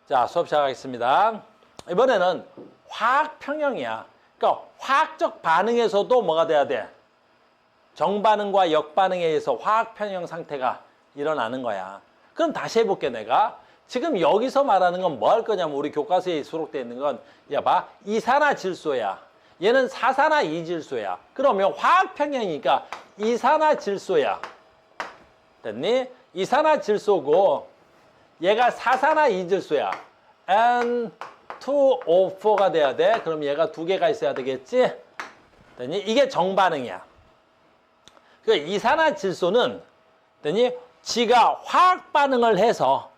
자, 수업 시작하겠습니다. 이번에는 화학 평형이야. 그러니까 화학적 반응에서도 뭐가 돼야 돼? 정반응과 역반응에 의해서 화학 평형 상태가 일어나는 거야. 그럼 다시 해볼게, 내가. 지금 여기서 말하는 건 뭐 할 거냐면 우리 교과서에 수록되어 있는 건 야, 봐. 이산화질소야. 얘는 사산화이질소야. 그러면 화학 평형이니까 이산화질소야. 됐니? 이산화질소고 얘가 사산화이질소야. N2O4가 돼야 돼. 그럼 얘가 두 개가 있어야 되겠지? 됐니? 이게 정반응이야. 그 이산화질소는 됐니? 지가 화학 반응을 해서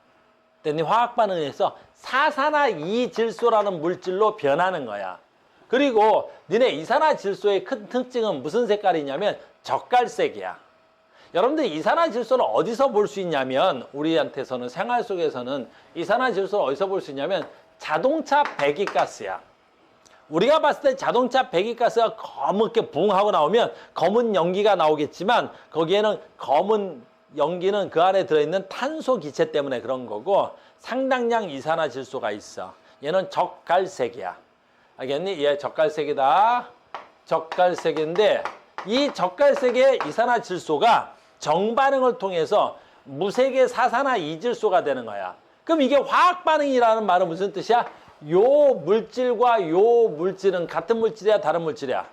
됐니? 화학 반응을 해서 사산화이질소라는 물질로 변하는 거야. 그리고 니네 이산화질소의 큰 특징은 무슨 색깔이냐면 젓갈색이야. 여러분들 이산화질소는 어디서 볼 수 있냐면 우리한테서는 생활 속에서는 이산화질소를 어디서 볼 수 있냐면 자동차 배기가스야. 우리가 봤을 때 자동차 배기가스가 검게 붕 하고 나오면 검은 연기가 나오겠지만 거기에는 검은 연기는 그 안에 들어있는 탄소 기체 때문에 그런 거고 상당량 이산화질소가 있어. 얘는 젓갈색이야. 알겠니? 얘 젓갈색이다. 젓갈색인데 이 젓갈색의 이산화질소가 정반응을 통해서 무색의 사산화이질소가 되는 거야. 그럼 이게 화학반응이라는 말은 무슨 뜻이야? 요 물질과 요 물질은 같은 물질이야? 다른 물질이야?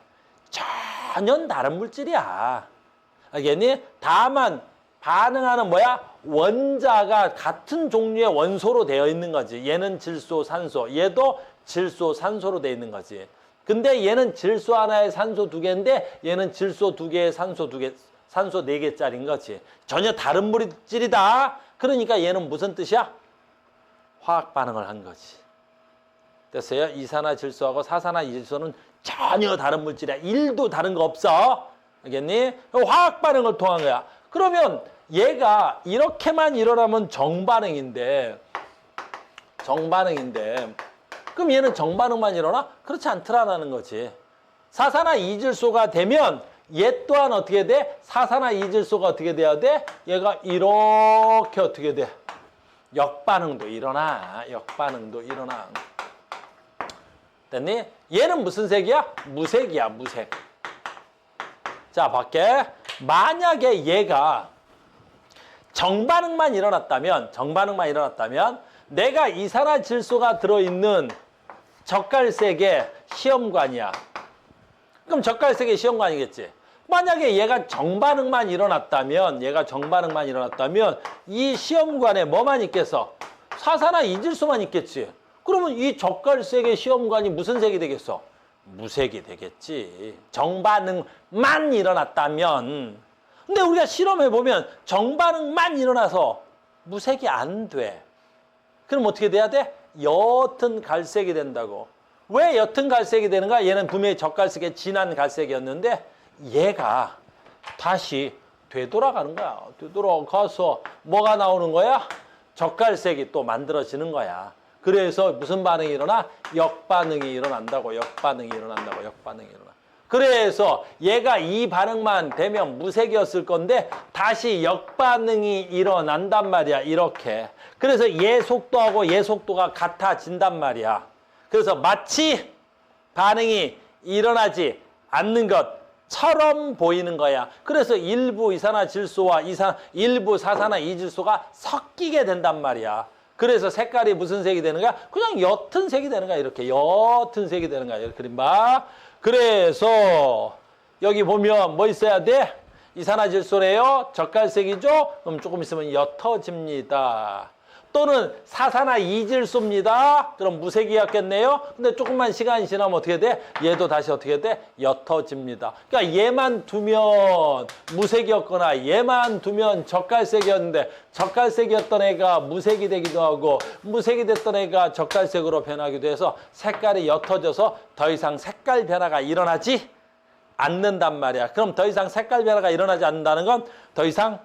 전혀 다른 물질이야. 알겠니? 다만 반응하는 뭐야? 원자가 같은 종류의 원소로 되어 있는 거지. 얘는 질소, 산소. 얘도 질소, 산소로 되어 있는 거지. 근데 얘는 질소 하나에 산소 두 개인데 얘는 질소 두 개에 산소 두 개, 산소 네 개짜리인 거지. 전혀 다른 물질이다. 그러니까 얘는 무슨 뜻이야? 화학 반응을 한 거지. 됐어요? 이산화질소하고 사산화이질소는 전혀 다른 물질이야. 1도 다른 거 없어. 알겠니? 화학 반응을 통한 거야. 그러면 얘가 이렇게만 일어나면 정반응인데 그럼 얘는 정반응만 일어나? 그렇지 않더라는 거지. 사산화이질소가 되면 얘 또한 어떻게 돼? 사산화이질소가 어떻게 돼야 돼? 얘가 이렇게 어떻게 돼? 역반응도 일어나. 역반응도 일어나. 됐니? 얘는 무슨 색이야? 무색이야, 무색. 자, 밖에 만약에 얘가 정반응만 일어났다면 내가 이산화질소가 들어있는 젓갈색의 시험관이야. 그럼 젓갈색의 시험관이겠지. 만약에 얘가 정반응만 일어났다면 이 시험관에 뭐만 있겠어? 사산화이질소만 있겠지. 그러면 이 젓갈색의 시험관이 무슨 색이 되겠어? 무색이 되겠지. 정반응만 일어났다면. 근데 우리가 실험해보면 정반응만 일어나서 무색이 안 돼. 그럼 어떻게 돼야 돼? 옅은 갈색이 된다고. 왜 옅은 갈색이 되는가? 얘는 분명히 젓갈색의 진한 갈색이었는데 얘가 다시 되돌아가는 거야. 되돌아가서 뭐가 나오는 거야? 젓갈색이 또 만들어지는 거야. 그래서 무슨 반응이 일어나? 역반응이 일어난다고. 역반응이 일어나. 그래서 얘가 이 반응만 되면 무색이었을 건데 다시 역반응이 일어난단 말이야. 이렇게. 그래서 얘 속도하고 얘 속도가 같아진단 말이야. 그래서 마치 반응이 일어나지 않는 것처럼 보이는 거야. 그래서 일부 이산화질소와 일부 사산화이질소가 섞이게 된단 말이야. 그래서 색깔이 무슨 색이 되는 거야? 그냥 옅은 색이 되는 거야. 이렇게 옅은 색이 되는 거야. 이렇게 그림 봐. 그래서 여기 보면 뭐 있어야 돼? 이산화질소래요. 젓갈색이죠. 그럼 조금 있으면 옅어집니다. 또는 사산화이질소입니다. 그럼 무색이었겠네요. 근데 조금만 시간이 지나면 어떻게 돼? 얘도 다시 어떻게 돼? 옅어집니다. 그러니까 얘만 두면 무색이었거나 얘만 두면 젓갈색이었는데 젓갈색이었던 애가 무색이 되기도 하고 무색이 됐던 애가 젓갈색으로 변하기도 해서 색깔이 옅어져서 더 이상 색깔 변화가 일어나지 않는단 말이야. 그럼 더 이상 색깔 변화가 일어나지 않는다는 건 더 이상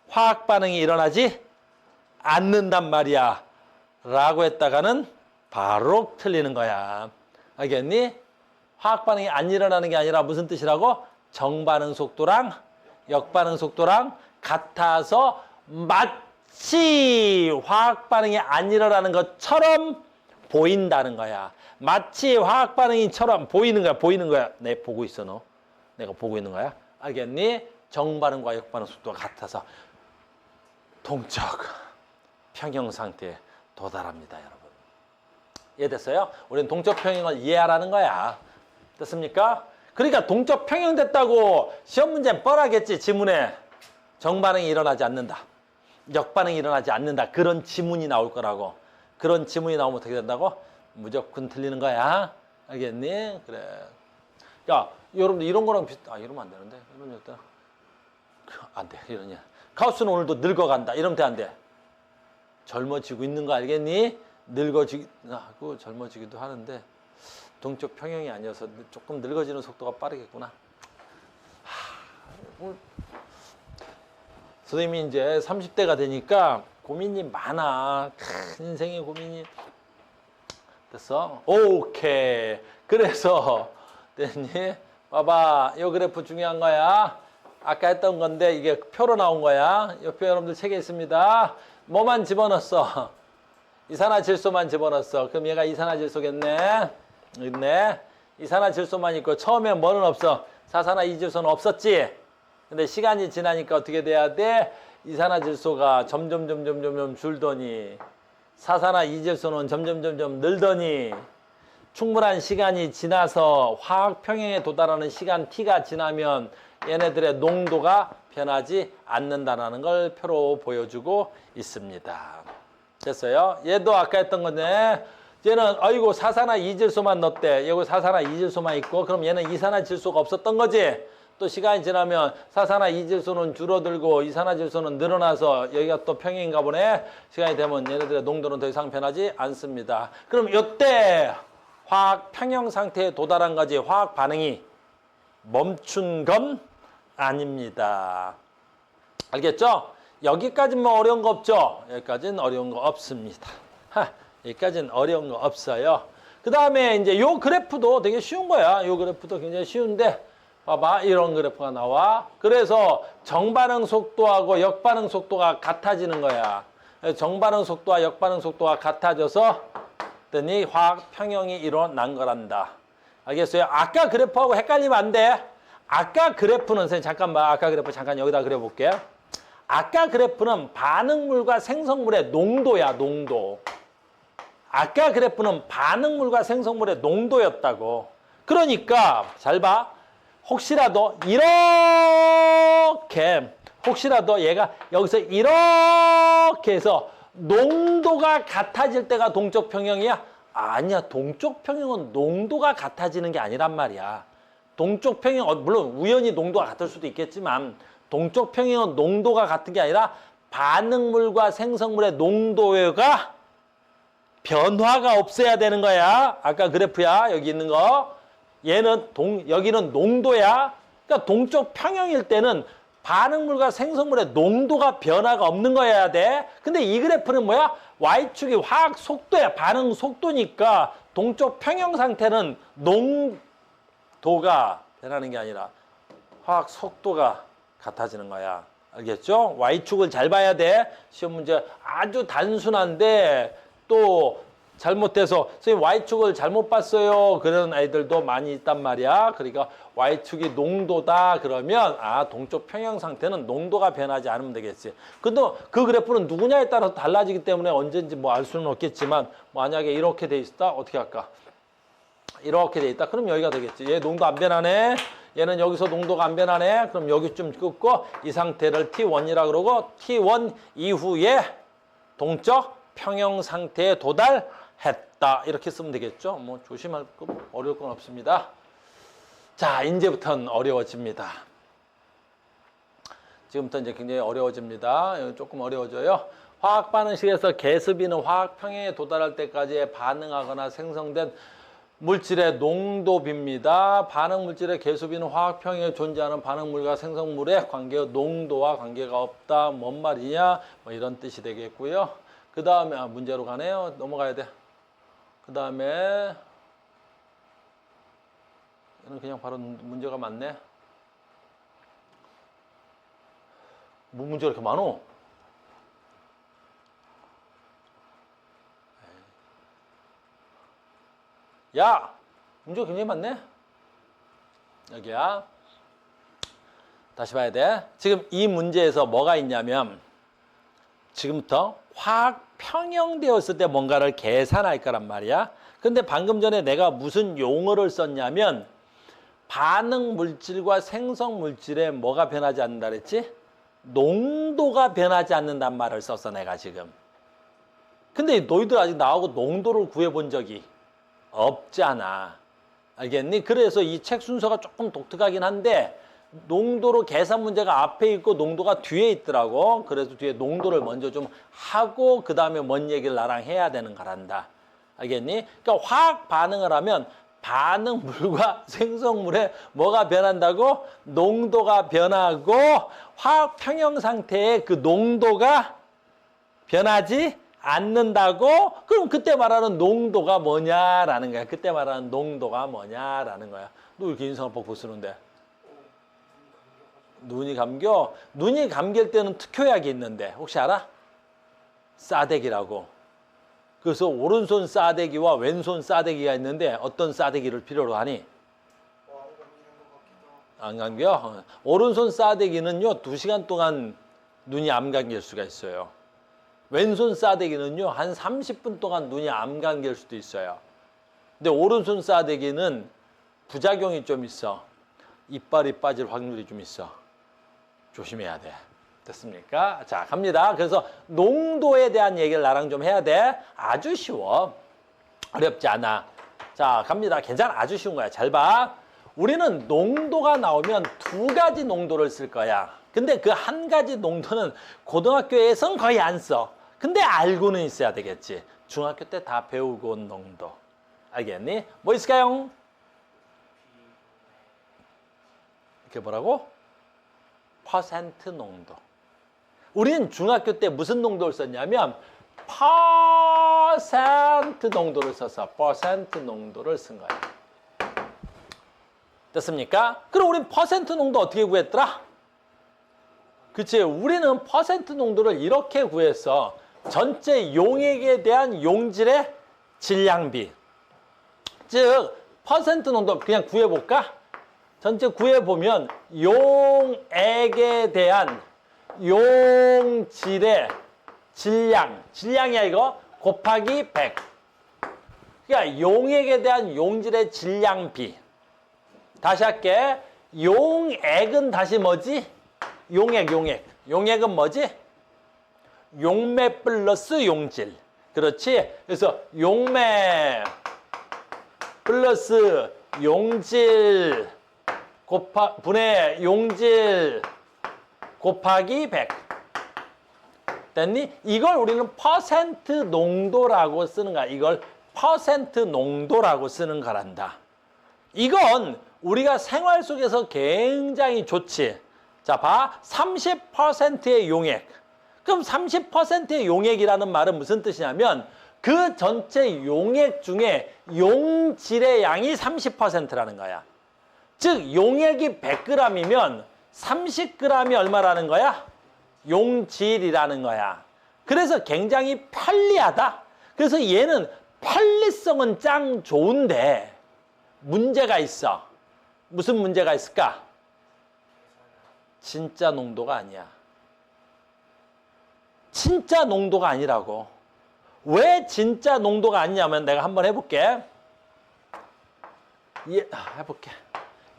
화학 반응이 일어나지 않는단 말이야. 라고 했다가는 바로 틀리는 거야. 알겠니? 화학 반응이 안 일어나는 게 아니라 무슨 뜻이라고? 정반응 속도랑 역반응 속도랑 같아서 마치 마치 화학 반응이 안 일어나는 것처럼 보인다는 거야. 마치 화학 반응이처럼 보이는 거야. 보이는 거야. 내 보고 있어 너. 내가 보고 있는 거야. 알겠니? 정반응과 역반응 속도가 같아서 동적 평형 상태에 도달합니다, 여러분. 이해됐어요? 우리는 동적 평형을 이해하라는 거야. 됐습니까? 그러니까 동적 평형 됐다고 시험 문제는 뻔하겠지. 지문에 정반응이 일어나지 않는다. 역반응이 일어나지 않는다. 그런 지문이 나올 거라고. 그런 지문이 나오면 어떻게 된다고? 무조건 틀리는 거야. 알겠니? 그래. 야, 여러분들 이런 거랑 이러면 안 되는데. 이런 것들. 안 돼. 이러냐. 가우스는 오늘도 늙어간다. 이러면 돼, 안 돼? 젊어지고 있는 거 알겠니? 늙어지고 젊어지기도 하는데 동적 평형이 아니어서 조금 늙어지는 속도가 빠르겠구나. 선생님이 이제 30대가 되니까 고민이 많아. 큰 인생의 고민이. 됐어? 오케이. 그래서 됐니? 봐봐. 이 그래프 중요한 거야. 아까 했던 건데 이게 표로 나온 거야. 이 표 여러분들 책에 있습니다. 뭐만 집어넣었어? 이산화질소만 집어넣었어. 그럼 얘가 이산화질소겠네. 있네. 이산화질소만 있고 처음에 뭐는 없어? 사산화이질소는 없었지. 근데 시간이 지나니까 어떻게 돼야 돼? 이산화질소가 점점 줄더니 사산화이질소는 점점 늘더니 충분한 시간이 지나서 화학 평형에 도달하는 시간 t가 지나면 얘네들의 농도가 변하지 않는다는 걸 표로 보여주고 있습니다. 됐어요? 얘도 아까 했던 건데 얘는 아이고 사산화이질소만 넣었대. 여기 사산화이질소만 있고 그럼 얘는 이산화질소가 없었던 거지. 또 시간이 지나면 사산화이질소는 줄어들고 이산화질소는 늘어나서 여기가 또 평형인가 보네. 시간이 되면 얘네들의 농도는 더 이상 변하지 않습니다. 그럼 이때 화학 평형 상태에 도달한 거지 화학 반응이 멈춘 건 아닙니다. 알겠죠? 여기까지는 뭐 어려운 거 없죠? 여기까지는 어려운 거 없습니다. 여기까지는 어려운 거 없어요. 그 다음에 이제 요 그래프도 되게 쉬운 거야. 요 그래프도 굉장히 쉬운데 봐봐. 이런 그래프가 나와. 그래서 정반응 속도하고 역반응 속도가 같아지는 거야. 정반응 속도와 역반응 속도가 같아져서 더니 화학 평형이 일어난 거란다. 알겠어요? 아까 그래프하고 헷갈리면 안 돼. 아까 그래프는 선생님 잠깐만 아까 그래프 잠깐 여기다 그려볼게요. 아까 그래프는 반응물과 생성물의 농도야, 농도. 아까 그래프는 반응물과 생성물의 농도였다고. 그러니까 잘 봐. 혹시라도 얘가 여기서 이렇게 해서 농도가 같아질 때가 동적 평형이야? 아니야. 동적 평형은 농도가 같아지는 게 아니란 말이야. 동적 평형, 물론 우연히 농도가 같을 수도 있겠지만 동적 평형은 농도가 같은 게 아니라 반응물과 생성물의 농도가 변화가 없어야 되는 거야. 아까 그래프야. 여기 있는 거. 여기는 농도야. 그러니까 동적 평형일 때는 반응물과 생성물의 농도가 변화가 없는 거여야 돼. 근데 이 그래프는 뭐야? Y축이 화학 속도야. 반응 속도니까 동적 평형 상태는 농도가 변하는 게 아니라 화학 속도가 같아지는 거야. 알겠죠? Y축을 잘 봐야 돼. 시험 문제 아주 단순한데 또 잘못돼서 선생님 Y축을 잘못 봤어요. 그런 아이들도 많이 있단 말이야. 그러니까 Y축이 농도다 그러면 동적 평형 상태는 농도가 변하지 않으면 되겠지. 근데 그 그래프는 누구냐에 따라서 달라지기 때문에 언제인지 뭐 알 수는 없겠지만 만약에 이렇게 돼 있다 어떻게 할까? 이렇게 돼 있다. 그럼 여기가 되겠지. 얘 농도 안 변하네. 얘는 여기서 농도가 안 변하네. 그럼 여기쯤 끊고 이 상태를 T1이라 그러고 T1 이후에 동적 평형 상태에 도달했다. 이렇게 쓰면 되겠죠. 뭐 조심할 거 어려울 건 없습니다. 자, 이제부터는 어려워집니다. 지금부터 이제 굉장히 어려워집니다. 여기 조금 어려워져요. 화학 반응식에서 개수비는 화학 평형에 도달할 때까지 반응하거나 생성된 물질의 농도비입니다. 반응 물질의 개수비는 화학 평형에 존재하는 반응물과 생성물의 관계의 농도와 관계가 없다. 뭔 말이냐? 뭐 이런 뜻이 되겠고요. 그 다음에 문제로 가네요. 넘어가야 돼. 그 다음에 얘는 그냥 바로 문제가 많네. 뭐 문제가 이렇게 많어? 야, 문제가 굉장히 많네. 여기야. 다시 봐야 돼. 지금 이 문제에서 뭐가 있냐면 지금부터 화학 평형되었을 때 뭔가를 계산할 거란 말이야. 근데 방금 전에 내가 무슨 용어를 썼냐면 반응 물질과 생성 물질에 뭐가 변하지 않는다 그랬지? 농도가 변하지 않는단 말을 썼어 내가 지금. 근데 너희들 아직 나하고 농도를 구해본 적이 없잖아. 알겠니? 그래서 이 책 순서가 조금 독특하긴 한데 농도로 계산 문제가 앞에 있고 농도가 뒤에 있더라고. 그래서 뒤에 농도를 먼저 좀 하고 그 다음에 뭔 얘기를 나랑 해야 되는 거란다. 알겠니? 그러니까 화학 반응을 하면 반응물과 생성물에 뭐가 변한다고? 농도가 변하고 화학 평형 상태의 그 농도가 변하지 않는다고? 그럼 그때 말하는 농도가 뭐냐라는 거야. 그때 말하는 농도가 뭐냐라는 거야. 너 이렇게 인상학법 쓰는데? 눈이 감겨? 눈이 감길 때는 특효약이 있는데 혹시 알아? 싸대기라고. 그래서 오른손 싸대기와 왼손 싸대기가 있는데 어떤 싸대기를 필요로 하니? 안 감겨? 오른손 싸대기는요 2시간 동안 눈이 안 감길 수가 있어요. 왼손 싸대기는요 한 30분 동안 눈이 안 감길 수도 있어요. 근데 오른손 싸대기는 부작용이 좀 있어. 이빨이 빠질 확률이 좀 있어. 조심해야 돼. 됐습니까? 자, 갑니다. 그래서 농도에 대한 얘기를 나랑 좀 해야 돼. 아주 쉬워. 어렵지 않아. 자, 갑니다. 괜찮아. 아주 쉬운 거야. 잘 봐. 우리는 농도가 나오면 2가지 농도를 쓸 거야. 근데 그 한 가지 농도는 고등학교에선 거의 안 써. 근데 알고는 있어야 되겠지. 중학교 때 다 배우고 온 농도. 알겠니? 뭐 있을까요? 이렇게 뭐라고? 퍼센트 농도. 우리는 중학교 때 무슨 농도를 썼냐면 퍼센트 농도를 썼어. 퍼센트 농도를 쓴 거야. 됐습니까? 그럼 우린 퍼센트 농도 어떻게 구했더라? 그치? 우리는 퍼센트 농도를 이렇게 구했어. 전체 용액에 대한 용질의 질량비. 즉 퍼센트 농도 그냥 구해볼까? 전체 구해보면 용액에 대한 용질의 질량이야 이거 곱하기 100. 그러니까 용액에 대한 용질의 질량비. 다시 할게. 용액은 다시 뭐지? 용액은 뭐지? 용매 플러스 용질. 그렇지? 그래서 용매 플러스 용질 분의 용질 곱하기 100. 됐니? 이걸 우리는 퍼센트 농도라고 쓰는 거야. 이걸 퍼센트 농도라고 쓰는 거란다. 이건 우리가 생활 속에서 굉장히 좋지. 자, 봐. 30%의 용액. 그럼 30%의 용액이라는 말은 무슨 뜻이냐면 그 전체 용액 중에 용질의 양이 30%라는 거야. 즉 용액이 100g이면 30g이 얼마라는 거야? 용질이라는 거야. 그래서 굉장히 편리하다. 그래서 얘는 편리성은 짱 좋은데 문제가 있어. 무슨 문제가 있을까? 진짜 농도가 아니야. 진짜 농도가 아니라고. 왜 진짜 농도가 아니냐면 내가 한번 해볼게. 해볼게.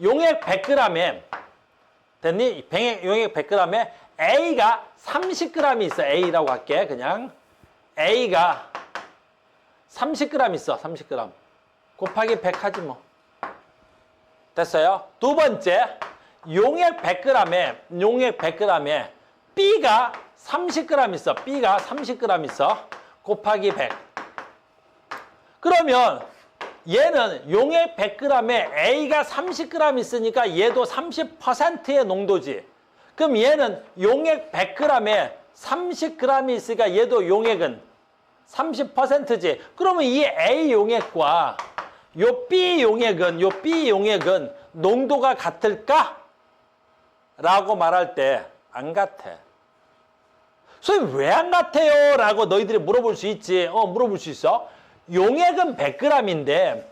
용액 100g에 됐니? 용액 100g에 A가 30g 있어. A라고 할게. 그냥 A가 30g 있어. 30g. 곱하기 100 하지 뭐. 됐어요? 두 번째, 용액 100g에 B가 30g 있어. B가 30g 있어. 곱하기 100. 그러면 얘는 용액 100g에 A가 30g 있으니까 얘도 30%의 농도지. 그럼 얘는 용액 100g에 30g이 있으니까 얘도 용액은 30%지. 그러면 이 A 용액과 요 B 용액은 농도가 같을까? 라고 말할 때 안 같아. 선생님 왜 안 같아요? 라고 너희들이 물어볼 수 있지. 물어볼 수 있어. 용액은 100g인데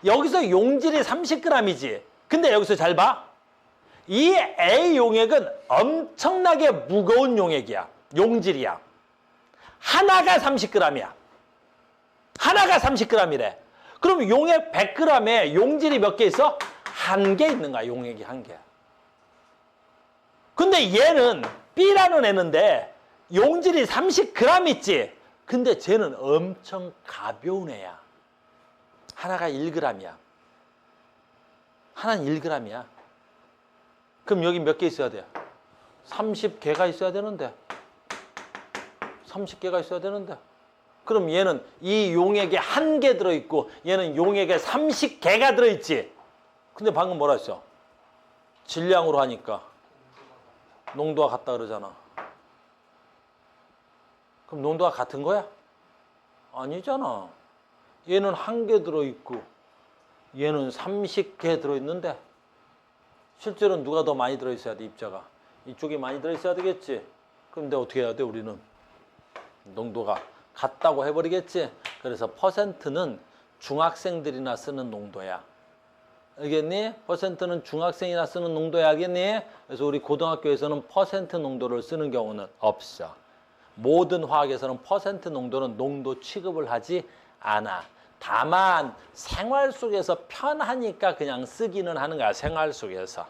여기서 용질이 30g이지. 근데 여기서 잘 봐. 이 A 용액은 엄청나게 무거운 용액이야. 용질이야. 하나가 30g이야. 하나가 30g이래. 그럼 용액 100g에 용질이 몇 개 있어? 한 개 있는 거야. 용액이 한 개. 근데 얘는 B라는 애는데 용질이 30g 있지. 근데 쟤는 엄청 가벼운 애야. 하나가 1g이야. 하나는 1g이야. 그럼 여기 몇 개 있어야 돼? 30개가 있어야 되는데. 30개가 있어야 되는데. 그럼 얘는 이 용액에 한 개 들어있고 얘는 용액에 30개가 들어있지. 근데 방금 뭐라 했어? 질량으로 하니까 농도가 같다 그러잖아. 그럼 농도가 같은 거야? 아니잖아. 얘는 한 개 들어있고 얘는 30개 들어있는데 실제로는 누가 더 많이 들어있어야 돼, 입자가. 이쪽이 많이 들어있어야 되겠지. 그런데 어떻게 해야 돼, 우리는? 농도가 같다고 해버리겠지. 그래서 퍼센트는 중학생들이나 쓰는 농도야. 알겠니? 퍼센트는 중학생이나 쓰는 농도야, 알겠니? 그래서 우리 고등학교에서는 퍼센트 농도를 쓰는 경우는 없어. 모든 화학에서는 퍼센트 농도는 농도 취급을 하지 않아. 다만 생활 속에서 편하니까 그냥 쓰기는 하는 거야. 생활 속에서.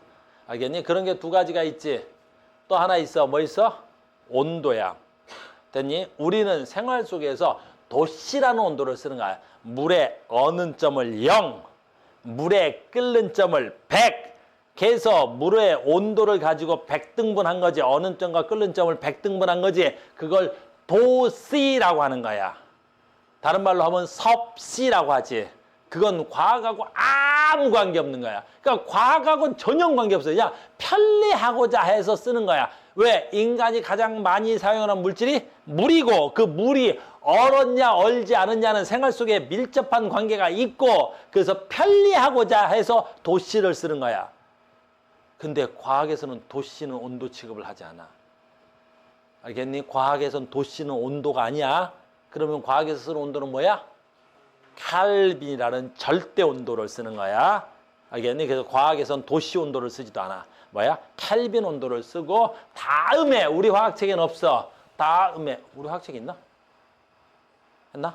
알겠니? 그런 게 두 가지가 있지. 또 하나 있어. 뭐 있어? 온도야. 됐니? 우리는 생활 속에서 도씨라는 온도를 쓰는 거야. 물의 어는 점을 0, 물의 끓는 점을 100. 그래서 물의 온도를 가지고 100등분한 거지. 어는 점과 끓는 점을 100등분한 거지. 그걸 도씨라고 하는 거야. 다른 말로 하면 섭씨라고 하지. 그건 과학하고 아무 관계없는 거야. 그러니까 과학하고는 전혀 관계없어요. 그냥 편리하고자 해서 쓰는 거야. 왜? 인간이 가장 많이 사용하는 물질이 물이고 그 물이 얼었냐 얼지 않았냐는 생활 속에 밀접한 관계가 있고 그래서 편리하고자 해서 도씨를 쓰는 거야. 근데 과학에서는 도씨는 온도 취급을 하지 않아. 알겠니? 과학에서는 도씨는 온도가 아니야. 그러면 과학에서 쓰는 온도는 뭐야? 켈빈이라는 절대 온도를 쓰는 거야. 알겠니? 그래서 과학에서는 도씨 온도를 쓰지도 않아. 뭐야? 켈빈 온도를 쓰고 다음에 우리 화학책에는 없어. 다음에 우리 화학책 있나? 했나?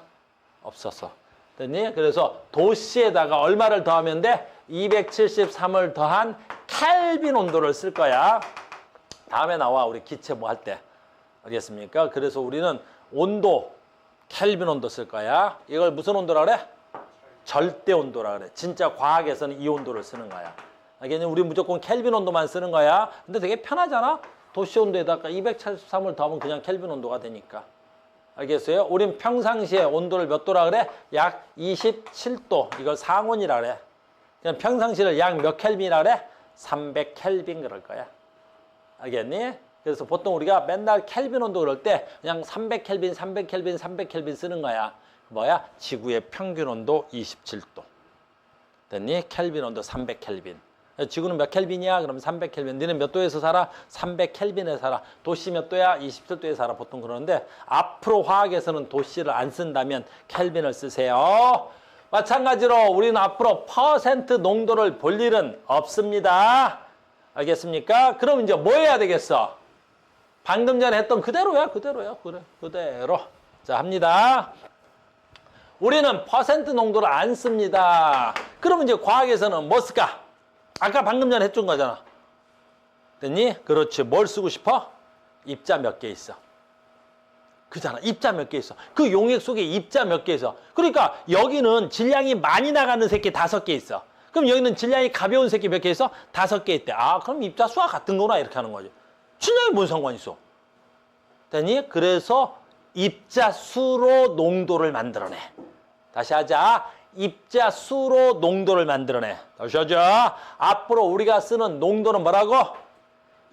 없었어. 됐니? 그래서 도씨에다가 얼마를 더하면 돼? 273을 더한 켈빈 온도를 쓸 거야. 다음에 나와. 우리 기체 뭐 할 때. 알겠습니까? 그래서 우리는 온도 켈빈 온도 쓸 거야. 이걸 무슨 온도라 그래? 절대 온도라 그래. 진짜 과학에서는 이 온도를 쓰는 거야. 알겠니? 우리 무조건 켈빈 온도만 쓰는 거야. 근데 되게 편하잖아. 도씨 온도에다가 273을 더하면 그냥 켈빈 온도가 되니까. 알겠어요? 우린 평상시에 온도를 몇 도라 그래? 약 27도. 이걸 상온이라 그래. 그냥 평상시를 약 몇 켈빈이라 그래? 300켈빈 그럴 거야. 알겠니? 그래서 보통 우리가 맨날 켈빈 온도 그럴 때 그냥 300켈빈, 300켈빈, 300켈빈 쓰는 거야. 뭐야? 지구의 평균 온도 27도. 됐니? 켈빈 온도 300켈빈. 지구는 몇 켈빈이야? 그럼 300켈빈. 너는 몇 도에서 살아? 300켈빈에 살아. 도씨 몇 도야? 27도에 살아. 보통 그러는데 앞으로 화학에서는 도씨를 안 쓴다면 켈빈을 쓰세요. 마찬가지로 우리는 앞으로 퍼센트 농도를 볼 일은 없습니다. 알겠습니까? 그럼 이제 뭐 해야 되겠어? 방금 전에 했던 그대로야. 그래, 그대로. 자, 합니다. 우리는 퍼센트 농도를 안 씁니다. 그러면 이제 과학에서는 뭐 쓸까? 아까 방금 전에 해준 거잖아. 됐니? 그렇지. 뭘 쓰고 싶어? 입자 몇 개 있어. 그잖아. 입자 몇 개 있어. 그 용액 속에 입자 몇 개 있어. 그러니까 여기는 질량이 많이 나가는 새끼 5개 있어. 그럼 여기는 질량이 가벼운 새끼 몇 개 있어? 5개 있대. 아, 그럼 입자 수가 같은 거나 이렇게 하는 거지. 질량이 뭔 상관이 있어? 됐니? 그래서 입자 수로 농도를 만들어내. 다시 하자. 입자 수로 농도를 만들어내. 다시 하자. 앞으로 우리가 쓰는 농도는 뭐라고?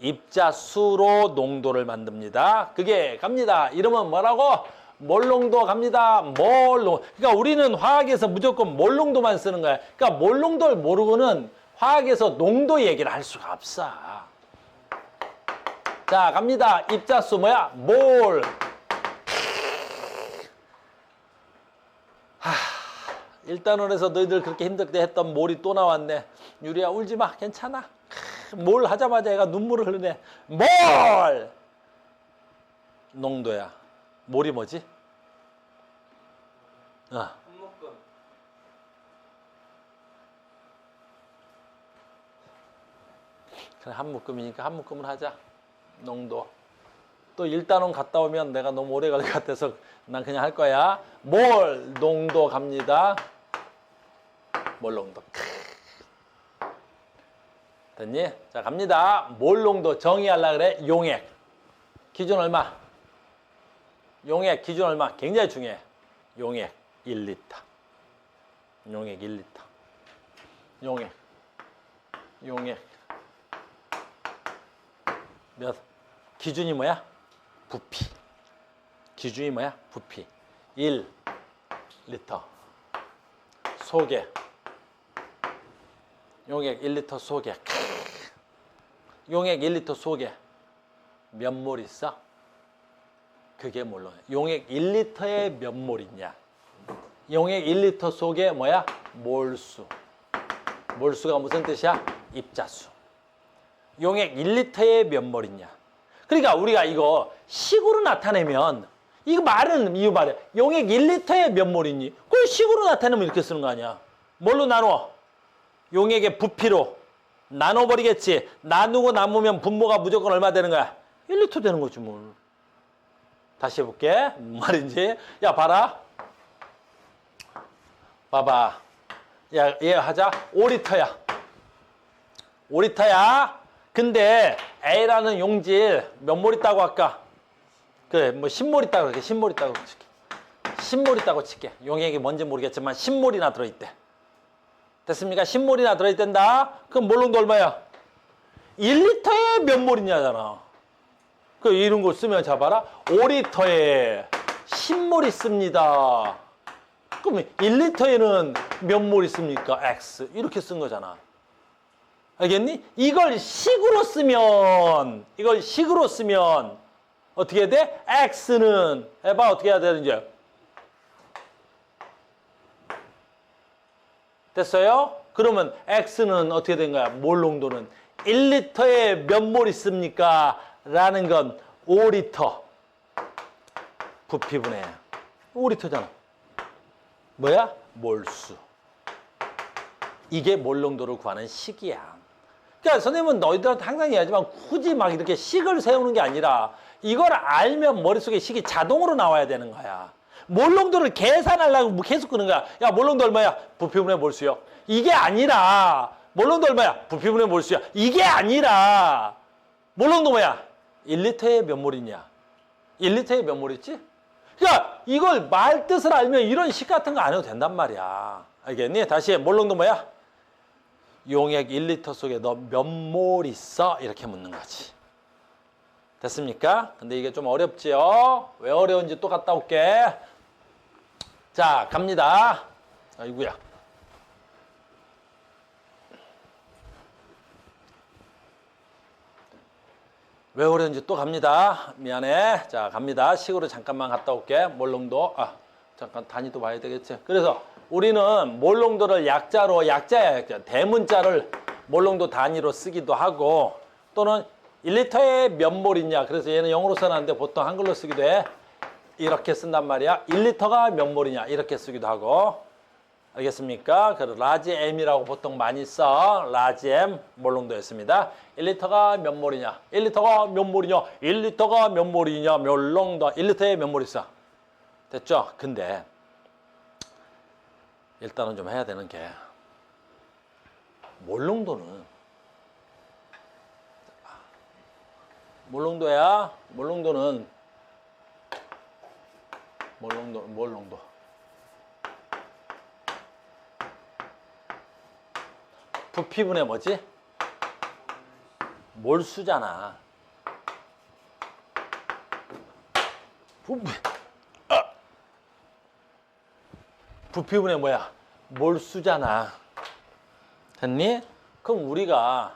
입자 수로 농도를 만듭니다. 그게 갑니다. 이름은 뭐라고? 몰농도 갑니다. 몰농도. 그러니까 우리는 화학에서 무조건 몰농도만 쓰는 거야. 그러니까 몰농도를 모르고는 화학에서 농도 얘기를 할 수가 없어. 자, 갑니다. 입자수 뭐야? 몰. 일단원에서 너희들 그렇게 힘들게 했던 몰이 또 나왔네. 유리야 울지 마. 괜찮아. 몰 하자마자 얘가 눈물을 흘리네. 몰! 농도야. 몰이 뭐지? 한묶음. 그래 한 묶음이니까 한 묶음을 하자. 농도. 또 일단원 갔다 오면 내가 너무 오래 걸릴 것 같아서 난 그냥 할 거야. 몰 농도 갑니다. 몰 농도. 됐니? 자 갑니다. 몰 농도 정의하려고 그래. 용액. 기준 얼마? 용액 기준 얼마? 굉장히 중요해. 용액 1리터. 용액 1리터. 용액. 몇? 기준이 뭐야? 부피. 기준이 뭐야? 부피. 1리터. 소개. 용액 1리터 소개. 용액 1리터 소개. 몇 몰 있어? 그게 몰라. 용액 1리터에 몇 몰 있냐? 용액 1리터 속에 뭐야? 몰수. 몰수가 무슨 뜻이야? 입자수. 용액 1리터에 몇 몰 있냐? 그러니까 우리가 이거 식으로 나타내면 이거 말은 이거 말이야. 용액 1리터에 몇 몰 있니? 그걸 식으로 나타내면 이렇게 쓰는 거 아니야? 뭘로 나눠? 용액의 부피로 나눠버리겠지. 나누고 남으면 분모가 무조건 얼마 되는 거야? 1리터 되는 거지 뭘. 다시 해볼게. 뭔 말인지. 야 봐라. 봐봐. 야, 얘 하자. 5리터야. 5리터야. 근데 A라는 용질 몇 몰 있다고 할까? 그래, 뭐 10몰 있다고 그렇게 10몰 있다고 칠게. 10몰 있다고 칠게. 용액이 뭔지 모르겠지만 10몰이나 들어있대. 됐습니까? 10몰이나 들어있댄다. 그럼 몰농도 얼마야? 1리터에 몇 몰이냐잖아. 그 이런 거 쓰면 잡아라. 5리터에 10몰 있습니다. 그럼 1리터에는 몇 몰 있습니까? X. 이렇게 쓴 거잖아. 알겠니? 이걸 식으로 쓰면 어떻게 돼? X는 해봐. 어떻게 해야 되는지. 됐어요? 그러면 X는 어떻게 된 거야? 몰 농도는 1리터에 몇 몰 있습니까? 라는 건 5리터 부피분해 5리터잖아. 뭐야? 몰수. 이게 몰 농도를 구하는 식이야. 그러니까 선생님은 너희들한테 항상 얘기하지만 굳이 막 이렇게 식을 세우는 게 아니라 이걸 알면 머릿속에 식이 자동으로 나와야 되는 거야. 몰 농도를 계산하려고 계속 끄는 거야. 야, 몰 농도 얼마야? 부피분해 몰수요. 이게 아니라 몰 농도 얼마야? 부피분해 몰수야. 이게 아니라 몰 농도 뭐야? 1리터에 몇 몰이냐? 1리터에 몇 몰 있지? 그러니까 이걸 말 뜻을 알면 이런 식 같은 거 안 해도 된단 말이야. 알겠니? 다시 해. 몰 농도 뭐야? 용액 1리터 속에 너 몇 몰 있어? 이렇게 묻는 거지. 됐습니까? 근데 이게 좀 어렵지요? 왜 어려운지 또 갔다 올게. 자, 갑니다. 아이고야. 왜 어려운지 또 갑니다. 미안해. 자, 갑니다. 식으로 잠깐만 갔다 올게. 몰 농도. 잠깐 단위도 봐야 되겠지. 그래서 우리는 몰 농도를 약자야. 대문자를 몰 농도 단위로 쓰기도 하고 또는 1리터에 몇 몰 있냐. 그래서 얘는 영어로 써놨는데 보통 한글로 쓰기도 해. 이렇게 쓴단 말이야. 1리터가 몇 몰이냐. 이렇게 쓰기도 하고. 알겠습니까? 그 라지 M이라고 보통 많이 써. 라지 M 몰 농도였습니다. 1리터가 몇 몰이냐? 1리터가 몇 몰이냐? 1리터가 몇 몰이냐? 몰 농도. 1리터에 몇 몰 있어? 됐죠? 근데 일단은 좀 해야 되는 게 몰 농도는 몰 농도야. 몰 농도는 몰 농도. 부피분해 뭐지? 몰수잖아. 부피분해 뭐야? 몰수잖아. 됐니? 그럼 우리가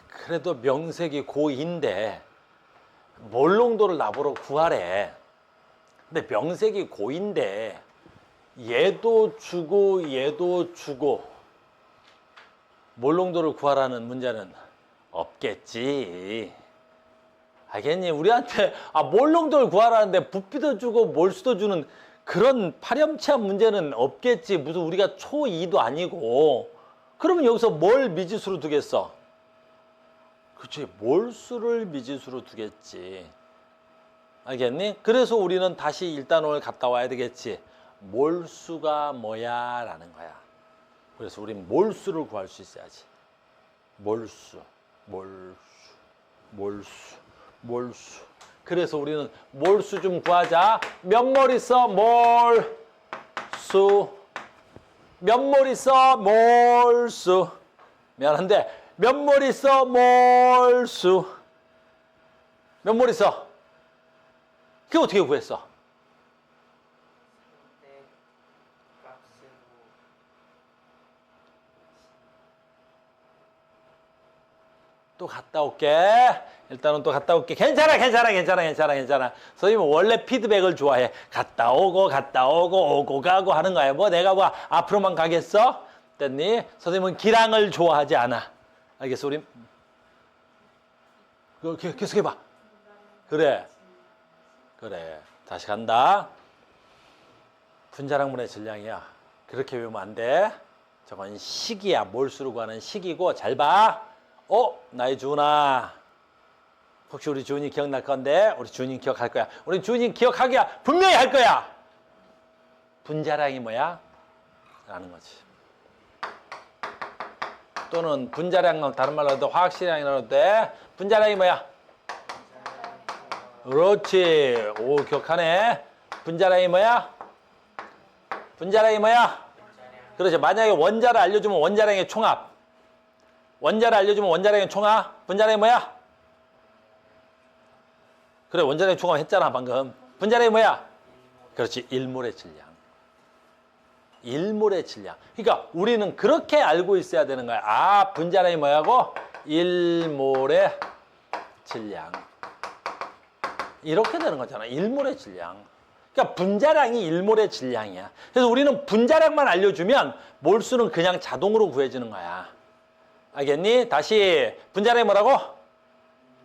그래도 명색이 고2인데 몰 농도를 나보러 구하래. 근데 명색이 고2인데 얘도 주고 얘도 주고 몰농도를 구하라는 문제는 없겠지. 알겠니? 우리한테 몰농도를 구하라는데 부피도 주고 몰수도 주는 그런 파렴치한 문제는 없겠지. 무슨 우리가 초2도 아니고. 그러면 여기서 뭘 미지수로 두겠어? 그치, 몰수를 미지수로 두겠지. 알겠니? 그래서 우리는 다시 1단원을 갔다 와야 되겠지. 몰수가 뭐야? 라는 거야. 그래서 우린 몰수를 구할 수 있어야지. 몰수. 그래서 우리는 몰수 좀 구하자. 몇 몰 있어? 몰수. 몇 몰 있어? 몰수. 미안한데 몇 몰 있어? 몰수. 몇 몰 있어? 그게 어떻게 구했어? 또 갔다 올게. 일단은 또 갔다 올게. 괜찮아. 선생님은 원래 피드백을 좋아해. 갔다 오고 오고 가고 하는 거야. 뭐 내가 뭐 앞으로만 가겠어? 됐니? 선생님은 기량을 좋아하지 않아. 알겠어? 우리 계속 해봐. 그래. 다시 간다. 분자량분의 질량이야. 그렇게 외우면 안 돼. 저건 식이야. 몰수로 구하는 식이고. 잘 봐. 나의 주은아. 혹시 우리 주은이 기억날 건데? 우리 주은이 기억할 거야. 우리 주은이 기억하기야 분명히 할 거야. 분자량이 뭐야? 라는 거지. 또는 분자량, 다른 말로 해도 화학식량이라고 해도 돼. 분자량이 뭐야? 그렇지. 오, 기억하네. 분자량이 뭐야? 그렇지. 만약에 원자를 알려주면 원자량의 총합. 분자량이 뭐야? 그래, 원자량의 총합 했잖아, 방금. 분자량이 뭐야? 그렇지, 1몰의 질량. 그러니까 우리는 그렇게 알고 있어야 되는 거야. 분자량이 뭐야고? 1몰의 질량. 이렇게 되는 거잖아. 1몰의 질량. 그러니까 분자량이 1몰의 질량이야. 그래서 우리는 분자량만 알려주면 몰수는 그냥 자동으로 구해지는 거야. 알겠니? 다시 분자량이 뭐라고?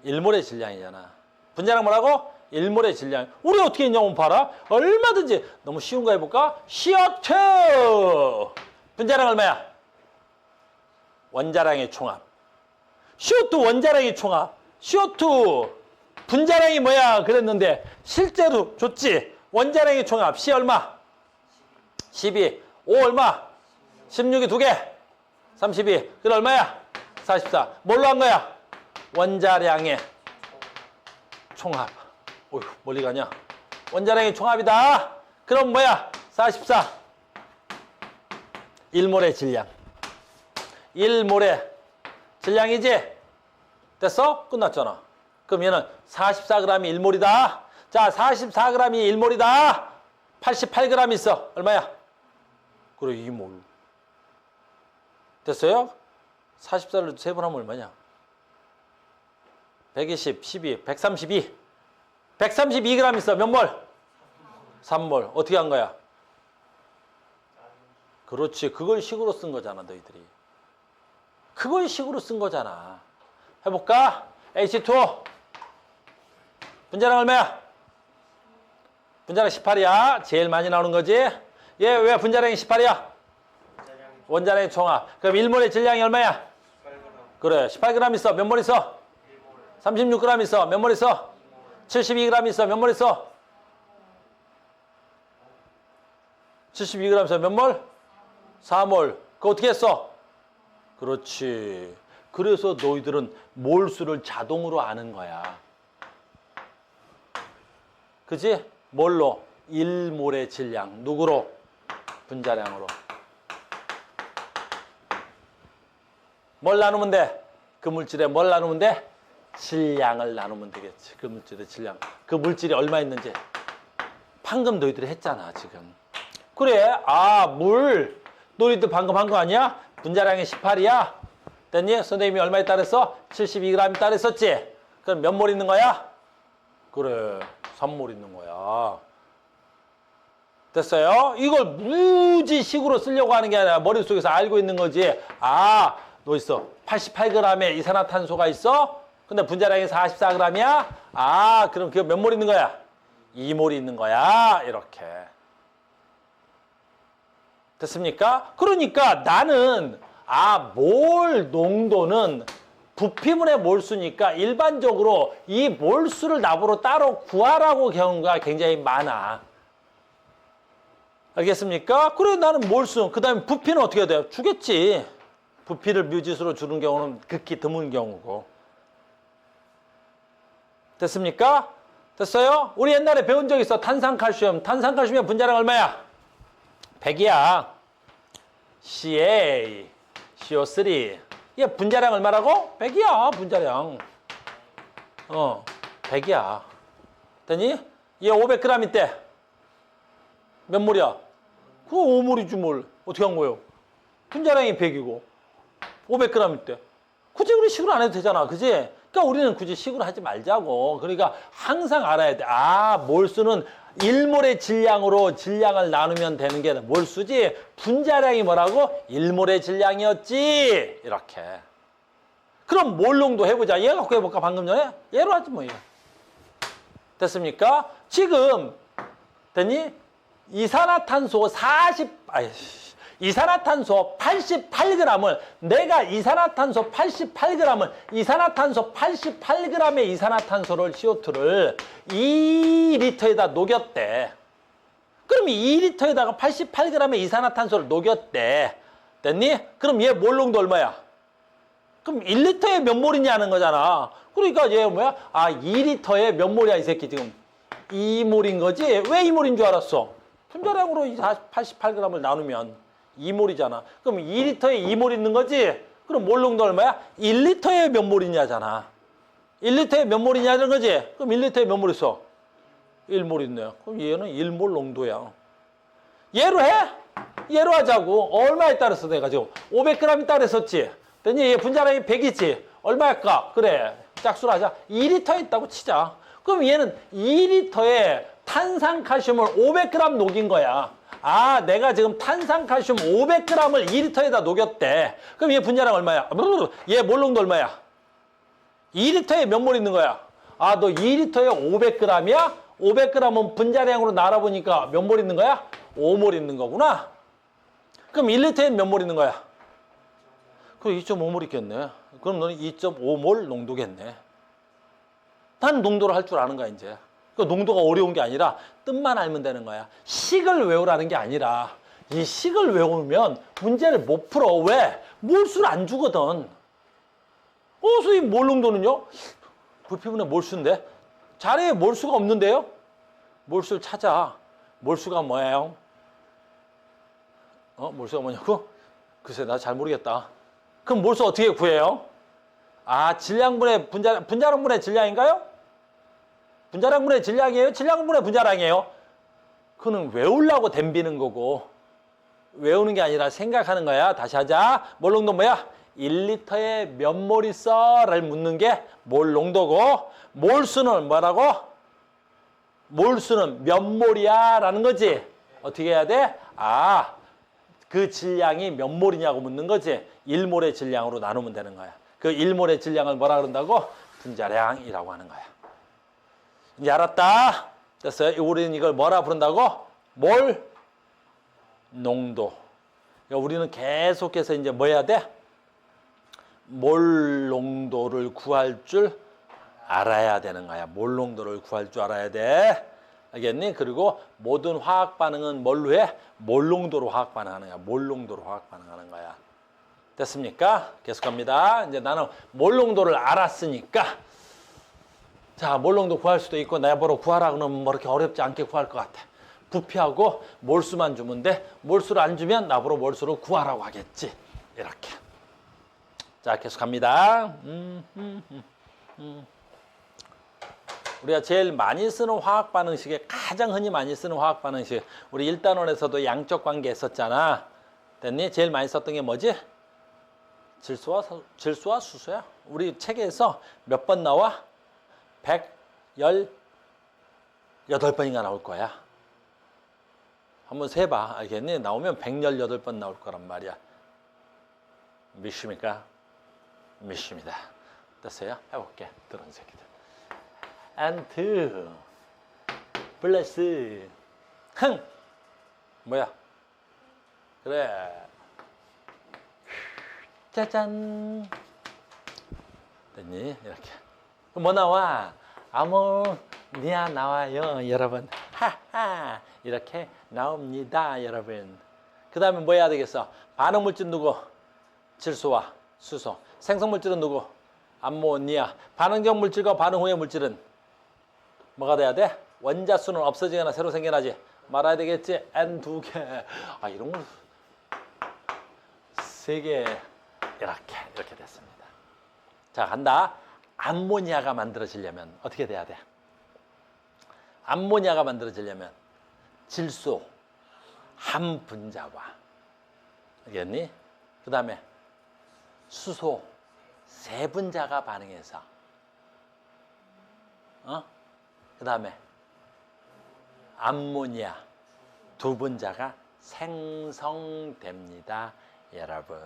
1몰의 질량이잖아. 분자량 뭐라고? 1몰의 질량. 우리 어떻게 했냐면 봐라. 얼마든지 너무 쉬운 거 해볼까? CO2 분자량 얼마야? 원자량의 총합. CO2 원자량의 총합. CO2 분자량이 뭐야? 그랬는데 실제로 줬지. 원자량의 총합. C 얼마? 12. O 얼마? 16이 2개. 32. 그래 얼마야? 44. 뭘로 한 거야? 원자량의 총합. 어휴, 멀리 가냐? 원자량의 총합이다. 그럼 뭐야? 44. 1몰의 질량. 1몰의 질량이지? 됐어? 끝났잖아. 그럼 얘는 44g이 1몰이다. 자, 44g이 1몰이다. 88g 있어. 얼마야? 그래, 2몰. 됐어요? 44를 3번 하면 얼마냐? 120, 12, 132. 132g 있어. 몇 몰? 3몰. 어떻게 한 거야? 그렇지. 그걸 식으로 쓴 거잖아, 너희들이. 그걸 식으로 쓴 거잖아. 해볼까? H2O. 분자량 얼마야? 분자량 18이야. 제일 많이 나오는 거지. 얘 왜 분자량이 18이야? 원자량의 총합. 그럼 1몰의 질량이 얼마야? 18g. 그래. 18g 있어. 몇 몰 있어? 36g 있어. 몇 몰 있어? 72g 있어. 몇 몰 있어? 72g 있어. 몇 몰? 4몰. 그거 어떻게 했어? 그렇지. 그래서 너희들은 몰수를 자동으로 아는 거야. 그지? 뭘로? 1몰의 질량. 누구로? 분자량으로. 뭘 나누면 돼? 그 물질에 뭘 나누면 돼? 질량을 나누면 되겠지. 그 물질의 질량. 그 물질이 얼마 있는지. 방금 너희들이 했잖아, 지금. 그래. 물. 너희들 방금 한 거 아니야? 분자량이 18이야. 됐니? 선생님이 얼마 있다 그랬어? 72g 있다 그랬었지? 그럼 몇 몰 있는 거야? 그래. 3몰 있는 거야. 됐어요? 이걸 무지식으로 쓰려고 하는 게 아니라 머릿속에서 알고 있는 거지. 아, 너 있어. 88g의 이산화탄소가 있어? 근데 분자량이 44g이야? 아, 그럼 그게 몇 몰 있는 거야? 2몰이 있는 거야. 이렇게. 됐습니까? 그러니까 나는 몰 농도는 부피분의 몰수니까 일반적으로 이 몰수를 나보고 따로 구하라고 경우가 굉장히 많아. 알겠습니까? 그래 나는 몰수. 그 다음에 부피는 어떻게 해야 돼요? 주겠지. 부피를 뮤짓으로 주는 경우는 극히 드문 경우고. 됐습니까? 됐어요? 우리 옛날에 배운 적 있어. 탄산칼슘. 탄산칼슘의 분자량 얼마야? 100이야. CA, CO3. 얘 분자량 얼마라고? 100이야, 분자량. 100이야. 됐니? 얘 500g인데 몇 몰이야? 그거 5몰이지 뭘. 어떻게 한 거예요? 분자량이 100이고 500g인데. 굳이 우리 식으로 안 해도 되잖아. 그지? 그러니까 우리는 굳이 식으로 하지 말자고. 그러니까 항상 알아야 돼. 몰수는 1몰의 질량으로 질량을 나누면 되는 게 몰수지. 분자량이 뭐라고? 1몰의 질량이었지. 이렇게. 그럼 몰농도 해보자. 얘 갖고 해볼까? 방금 전에? 얘로 하지 뭐. 얘. 됐습니까? 지금 됐니? 이산화탄소 88g을 내가 이산화탄소 88g의 이산화탄소를 CO2를 2리터에다 녹였대. 그럼 2리터에다가 88g의 이산화탄소를 녹였대. 됐니? 그럼 얘 몰농도 얼마야? 그럼 1리터에 몇 몰이냐는 거잖아. 그러니까 얘 뭐야? 2리터에 몇 몰이야 이 새끼 지금? 2몰인 거지? 왜 2몰인 줄 알았어? 분자량으로 88g을 나누면 2몰이잖아. 그럼 2리터에 2몰 있는 거지? 그럼 몰농도 얼마야? 1리터에 몇 몰이냐잖아. 1리터에 몇 몰이냐는 거지? 그럼 1리터에 몇 몰 있어? 1몰 있네. 그럼 얘는 1몰 농도야. 얘로 해? 얘로 하자고. 얼마에 따라서 내가 지금 500g 있다 그랬었지? 됐니? 얘 분자량이 100이지? 얼마일까? 그래. 짝수로 하자. 2리터에 있다고 치자. 그럼 얘는 2리터에 탄산칼슘을 500g 녹인 거야. 내가 지금 탄산칼슘 500g을 2리터에다 녹였대. 그럼 얘 분자량 얼마야? 얘 몰농도 얼마야? 2리터에 몇 몰 있는 거야? 너 2리터에 500g이야? 500g은 분자량으로 나눠보니까 몇 몰 있는 거야? 5몰 있는 거구나. 그럼 1리터에 몇 몰 있는 거야? 그럼 2.5몰 있겠네. 그럼 너는 2.5몰 농도겠네. 난 농도를 할 줄 아는 거야, 이제. 그 농도가 어려운 게 아니라 뜻만 알면 되는 거야. 식을 외우라는 게 아니라 이 식을 외우면 문제를 못 풀어. 왜? 몰수를 안 주거든. 선생님 몰농도는요? 부피분의 몰수인데? 자리에 몰수가 없는데요? 몰수를 찾아. 몰수가 뭐예요? 몰수가 뭐냐고? 글쎄 나 잘 모르겠다. 그럼 몰수 어떻게 구해요? 질량분의 분자량분의 질량인가요? 분자량분의 질량이에요? 질량분의 분자량이에요? 그거는 외우려고 덤비는 거고 외우는 게 아니라 생각하는 거야. 다시 하자. 몰농도 뭐야? 1리터에 몇 몰 있어? 를 묻는 게 몰농도고 몰수는 뭐라고? 몰수는 몇 몰이야? 라는 거지. 어떻게 해야 돼? 그 질량이 몇 몰이냐고 묻는 거지. 1몰의 질량으로 나누면 되는 거야. 그 1몰의 질량을 뭐라 그런다고? 분자량이라고 하는 거야. 이제 알았다? 됐어요? 우리는 이걸 뭐라 부른다고? 몰 농도. 그러니까 우리는 계속해서 이제 뭐 해야 돼? 몰 농도를 구할 줄 알아야 되는 거야. 몰 농도를 구할 줄 알아야 돼. 알겠니? 그리고 모든 화학 반응은 뭘로 해? 몰 농도로 화학 반응하는 거야. 몰 농도로 화학 반응하는 거야. 됐습니까? 계속합니다. 이제 나는 몰 농도를 알았으니까 자, 몰농도 구할 수도 있고 내보러 구하라 그러면 뭐 이렇게 어렵지 않게 구할 것 같아. 부피하고 몰수만 주면 돼. 몰수를 안 주면 나보러 몰수를 구하라고 하겠지. 이렇게. 자, 계속합니다. 우리가 제일 많이 쓰는 화학 반응식에 가장 흔히 많이 쓰는 화학 반응식. 우리 1단원에서도 양적 관계 했었잖아. 됐니? 제일 많이 썼던 게 뭐지? 질소와 수소야. 우리 책에서 몇 번 나와? 118번인가 나올 거야. 한번 세봐. 알겠니? 나오면 118번 나올 거란 말이야. 믿습니까? 믿습니다. 됐어요? 해볼게. 들은 새끼들. and 플러스 흥 뭐야? 그래. 짜잔. 됐니? 이렇게. 뭐 나와? 아모니아 나와요, 여러분. 하하. 이렇게 나옵니다, 여러분. 그 다음에 뭐 해야 되겠어? 반응물질 누구? 질소와 수소. 생성물질은 누구? 암모니아. 반응적 물질과 반응 후의 물질은 뭐가 돼야 돼? 원자수는 없어지거나 새로 생겨나지. 말아야 되겠지? N 2개. 아, 이런 거 3개. 이렇게 됐습니다. 자, 간다. 암모니아가 만들어지려면 어떻게 돼야 돼? 암모니아가 만들어지려면 질소 한 분자와, 알겠니? 그 다음에 수소 3분자가 반응해서, 그 다음에 암모니아 2분자가 생성됩니다, 여러분.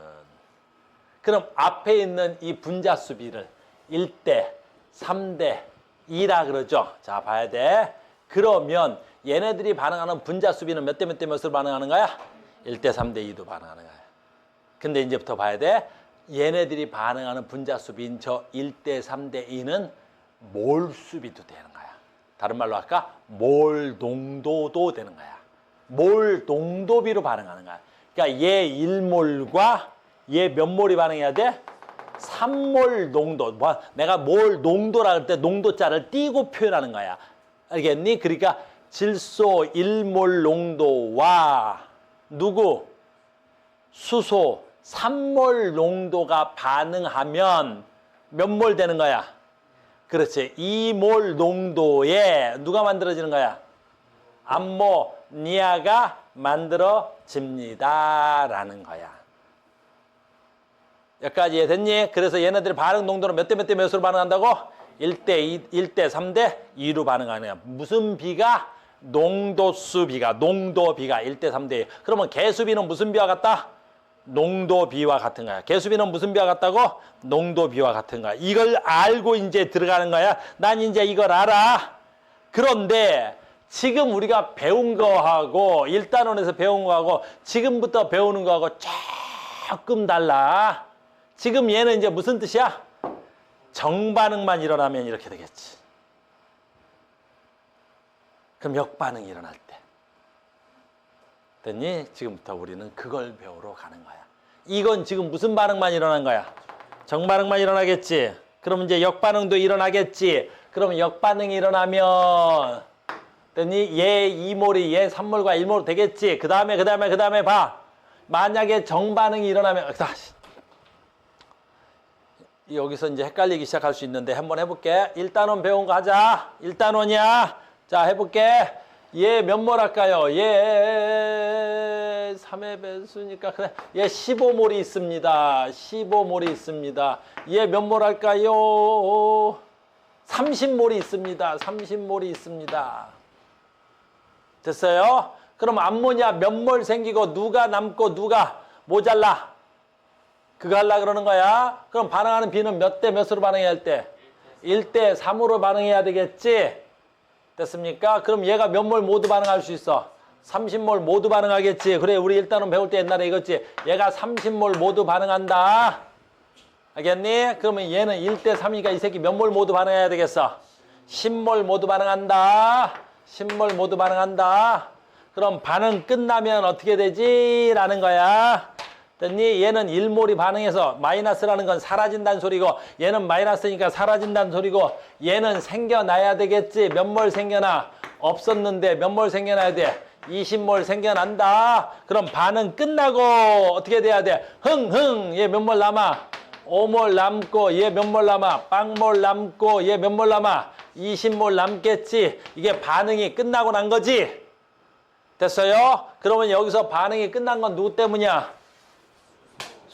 그럼 앞에 있는 이 분자 수비를 1대 3대 2라 그러죠. 자, 봐야 돼. 그러면 얘네들이 반응하는 분자 수비는 몇 대 몇 대 몇으로 반응하는 거야? 1대 3대 2도 반응하는 거야. 근데 이제부터 봐야 돼. 얘네들이 반응하는 분자 수비인 저 1대 3대 2는 몰 수비도 되는 거야. 다른 말로 할까? 몰 농도도 되는 거야. 몰 농도비로 반응하는 거야. 그러니까 얘 1몰과 얘 몇 몰이 반응해야 돼? 3몰 농도. 뭐, 내가 몰 농도라 할 때 농도자를 띄고 표현하는 거야. 알겠니? 그러니까 질소 1몰 농도와 누구? 수소 3몰 농도가 반응하면 몇 몰 되는 거야? 그렇지. 2몰 농도에 누가 만들어지는 거야? 암모니아가 만들어집니다. 라는 거야. 여기까지 이해됐니? 그래서 얘네들의 반응 농도는 몇 대 몇 대 몇으로 반응한다고? 1대 2, 1대 3대 2로 반응하는 거야. 무슨 비가? 농도수 비가, 농도비가 1대 3대 2. 그러면 개수비는 무슨 비와 같다? 농도비와 같은 거야. 개수비는 무슨 비와 같다고? 농도비와 같은 거야. 이걸 알고 이제 들어가는 거야. 난 이제 이걸 알아. 그런데 지금 우리가 배운 거하고 1단원에서 배운 거하고 지금부터 배우는 거하고 조금 달라. 지금 얘는 이제 무슨 뜻이야? 정반응만 일어나면 이렇게 되겠지. 그럼 역반응이 일어날 때. 됐니? 지금부터 우리는 그걸 배우러 가는 거야. 이건 지금 무슨 반응만 일어난 거야? 정반응만 일어나겠지. 그럼 이제 역반응도 일어나겠지. 그럼 역반응이 일어나면 됐니? 얘 2몰이 얘 3몰과 1몰 되겠지. 그 다음에 봐. 만약에 정반응이 일어나면 여기서 이제 헷갈리기 시작할 수 있는데 한번 해볼게. 1단원 배운 거 하자. 1단원이야. 자, 해볼게. 얘 몇 몰 할까요? 얘 3의 배수니까 그래. 얘 15몰이 있습니다. 15몰이 있습니다. 얘 몇 몰 할까요? 30몰이 있습니다. 30몰이 있습니다. 됐어요? 그럼 암모니아 몇 몰 생기고 누가 남고 누가 모자라? 그거 하려고 그러는 거야. 그럼 반응하는 비는 몇 대 몇으로 반응해야 할 때? 1대 3으로 반응해야 되겠지? 됐습니까? 그럼 얘가 몇 몰 모두 반응할 수 있어? 30몰 모두 반응하겠지? 그래, 우리 일단은 배울 때 옛날에 이거지. 얘가 30몰 모두 반응한다. 알겠니? 그러면 얘는 1대 3이니까 이 새끼 몇 몰 모두 반응해야 되겠어? 10몰 모두 반응한다. 10몰 모두 반응한다. 그럼 반응 끝나면 어떻게 되지? 라는 거야. 됐니? 얘는 1몰이 반응해서 마이너스라는 건 사라진다는 소리고 얘는 마이너스니까 사라진다는 소리고 얘는 생겨나야 되겠지. 몇 몰 생겨나? 없었는데 몇 몰 생겨나야 돼? 20몰 생겨난다. 그럼 반응 끝나고 어떻게 돼야 돼? 얘 몇 몰 남아? 5몰 남고 얘 몇 몰 남아? 빵몰 남고 얘 몇 몰 남아? 20몰 남겠지. 이게 반응이 끝나고 난 거지. 됐어요? 그러면 여기서 반응이 끝난 건 누구 때문이야?